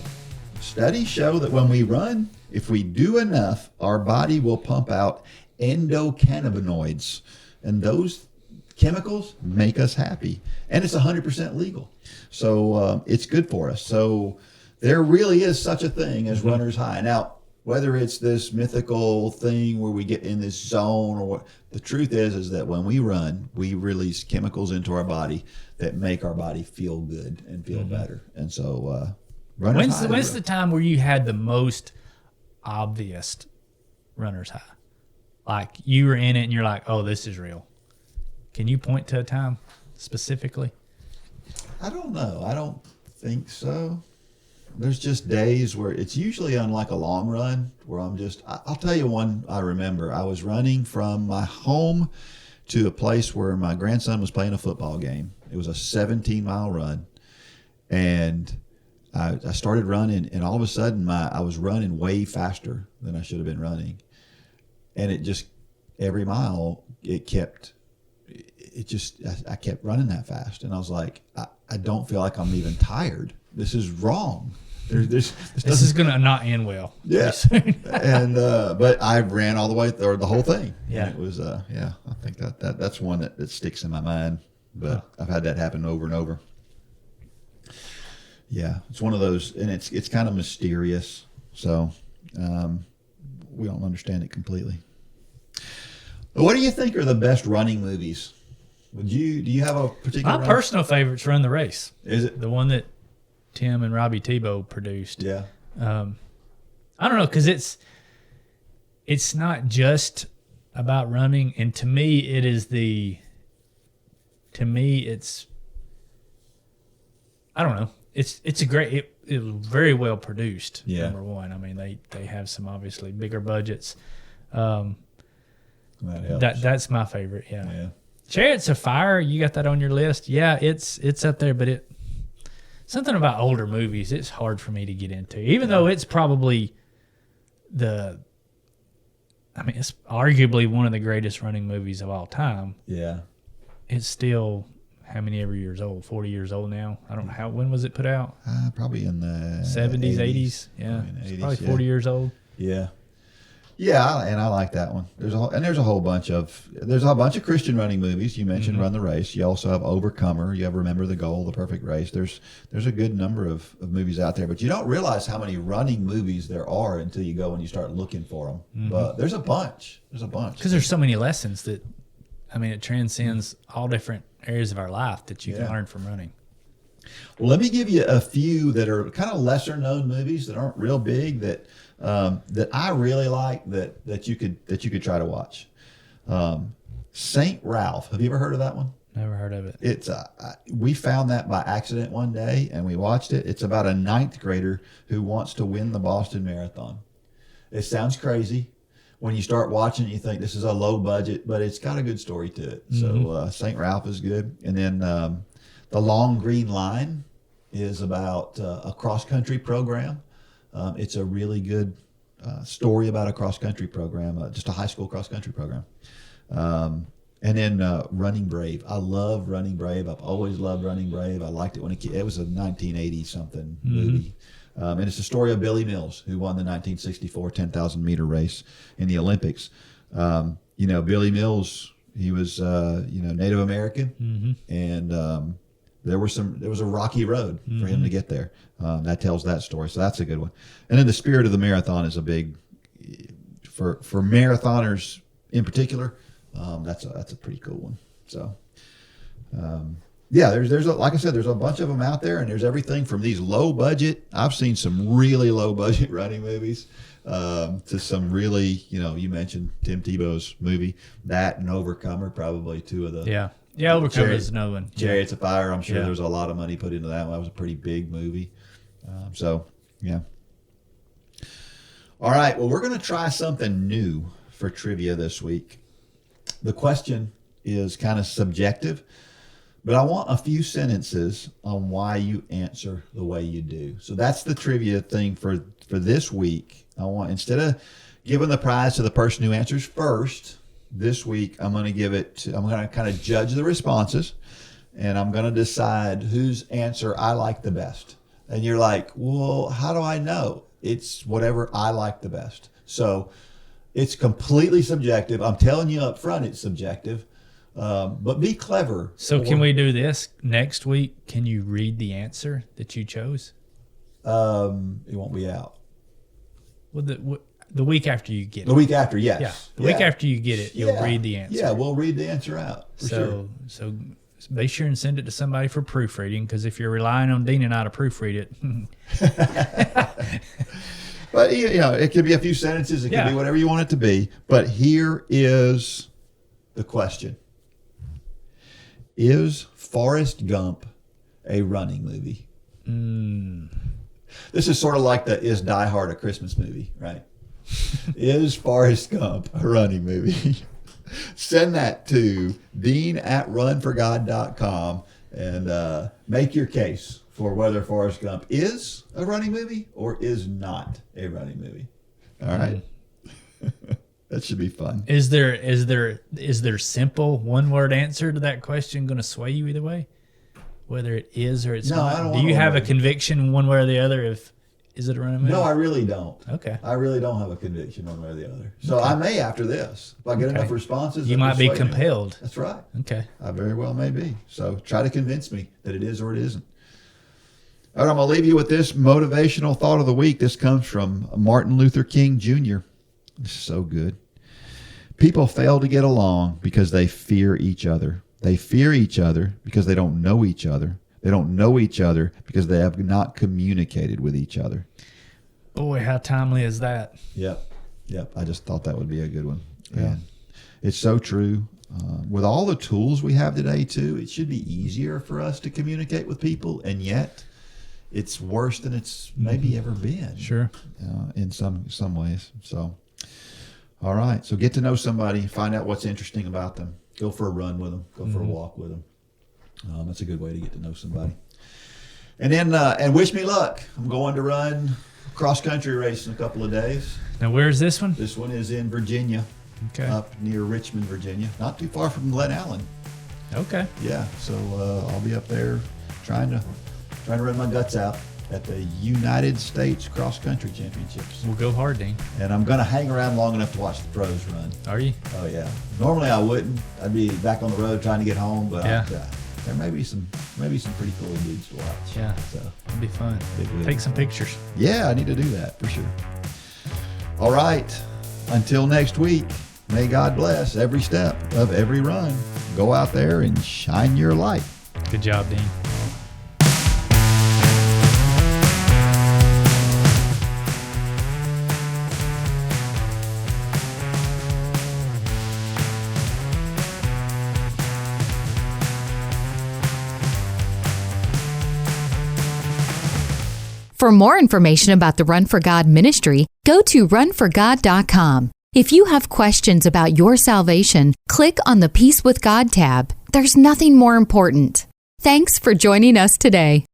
Studies show that when we run, if we do enough, our body will pump out endocannabinoids. And those chemicals make us happy. And it's 100% legal. So it's good for us. So there really is such a thing as runner's high. Now, whether it's this mythical thing where we get in this zone or what, the truth is that when we run, we release chemicals into our body that make our body feel good and feel better. And so when's the time where you had the most obvious runner's high? Like you were in it and you're like, oh, this is real. Can you point to a time specifically? I don't know. I don't think so. There's just days where it's usually on like a long run where I'll tell you one I remember. I was running from my home to a place where my grandson was playing a football game. It was a 17-mile run. And I started running, and all of a sudden I was running way faster than I should have been running. And it just, every mile, I kept running that fast. And I was like, I don't feel like I'm even tired. This is wrong. This is going to not end well. Yeah. And, but I ran all the way through the whole thing. Yeah. And it was, I think that's one that sticks in my mind. But I've had that happen over and over. Yeah, it's one of those, and it's kind of mysterious. So we don't understand it completely. But what do you think are the best running movies? Do you have a particular? My personal favorite's Run the Race. Is it the one that Tim and Robbie Tebow produced? Yeah. I don't know, because it's not just about running, and to me it's I don't know. It's a great. It was very well produced. Yeah. Number one, I mean they have some obviously bigger budgets. That helps. That's my favorite. Yeah. Yeah. Chariots of Fire, you got that on your list? Yeah, it's up there, but something about older movies, it's hard for me to get into. Even though it's probably it's arguably one of the greatest running movies of all time. Yeah. It's still how many ever years old? 40 years old now. I don't know when was it put out? Probably in the 70s, 80s. Yeah, it's probably 40 years old. Yeah. Yeah, and I like that one. There's a whole bunch of Christian running movies. You mentioned Run the Race. You also have Overcomer. You have Remember the Goal, The Perfect Race. There's a good number of movies out there, but you don't realize how many running movies there are until you go and you start looking for them. But there's a bunch. Because there's so many lessons that, it transcends all different areas of our life that you can learn from running. Well, let me give you a few that are kind of lesser known movies that aren't real big that I really like that you could try to watch. Saint Ralph. Have you ever heard of that one? Never heard of it. It's we found that by accident one day and we watched it. It's about a 9th grader who wants to win the Boston Marathon. It sounds crazy. When you start watching it, you think this is a low budget, but it's got a good story to it. So Saint Ralph is good. And then The Long Green Line is about a cross-country program. It's a really good story about a cross-country program, just a high school cross-country program. And then Running Brave. I love Running Brave. I've always loved Running Brave. I liked it when it was a 1980-something movie. And it's the story of Billy Mills, who won the 1964 10,000-meter race in the Olympics. Billy Mills, he was, Native American, and there was a rocky road for him to get there. That tells that story, so that's a good one. And then The Spirit of the Marathon is a big for marathoners in particular. That's a pretty cool one. So, there's like I said, there's a bunch of them out there, and there's everything from these low budget. I've seen some really low budget running movies to some really, you mentioned Tim Tebow's movie, that and Overcomer, probably two of the Overcomer is another one. Chariots of Fire. I'm sure there's a lot of money put into that one. That was a pretty big movie. All right. Well, we're going to try something new for trivia this week. The question is kind of subjective, but I want a few sentences on why you answer the way you do. So that's the trivia thing for this week. I want, instead of giving the prize to the person who answers first, this week I'm going to kind of judge the responses, and I'm going to decide whose answer I like the best. And you're like, well, how do I know? It's whatever I like the best. So it's completely subjective. I'm telling you up front it's subjective. But be clever. So can we do this next week? Can you read the answer that you chose? It won't be out. Well, the week after you get it. The week after, yes. Yeah. The week after you get it, you'll read the answer. Yeah, we'll read the answer out. So be sure and send it to somebody for proofreading, because if you're relying on Dean and I to proofread it. But, it could be a few sentences. It could be whatever you want it to be. But here is the question. Is Forrest Gump a running movie? This is sort of like Is Die Hard a Christmas movie, right? Is Forrest Gump a running movie? Send that to dean@runforgod.com and make your case for whether Forrest Gump is a running movie or is not a running movie. All right. That should be fun. Is there simple one-word answer to that question going to sway you either way? Whether it is or it's not? I don't. Do you have a conviction one way or the other is it a running movie? No, I really don't. Okay. I really don't have a conviction one way or the other. So I may after this. If I get enough responses. You might be compelled. That's right. Okay. I very well may be. So try to convince me that it is or it isn't. All right, I'm going to leave you with this motivational thought of the week. This comes from Martin Luther King Jr. This is so good. People fail to get along because they fear each other. They fear each other because they don't know each other. They don't know each other because they have not communicated with each other. Boy, how timely is that? Yep. I just thought that would be a good one. Yeah. And it's so true. With all the tools we have today, too, it should be easier for us to communicate with people, and yet it's worse than it's maybe ever been. Sure. In some ways. So, all right. So get to know somebody, find out what's interesting about them. Go for a run with them. Go for a walk with them. That's a good way to get to know somebody. And then, and wish me luck. I'm going to run a cross-country race in a couple of days. Now, where's this one? This one is in Virginia, up near Richmond, Virginia. Not too far from Glen Allen. Okay. Yeah, so I'll be up there trying to run my guts out at the United States Cross Country Championships. We'll go hard, Dean. And I'm going to hang around long enough to watch the pros run. Are you? Oh, yeah. Normally I wouldn't. I'd be back on the road trying to get home, but there may be some pretty cool dudes to watch. Yeah, so it'll be fun. Big Take some pictures. Yeah, I need to do that for sure. All right. Until next week, may God bless every step of every run. Go out there and shine your light. Good job, Dean. For more information about the Run for God ministry, go to runforgod.com. If you have questions about your salvation, click on the Peace with God tab. There's nothing more important. Thanks for joining us today.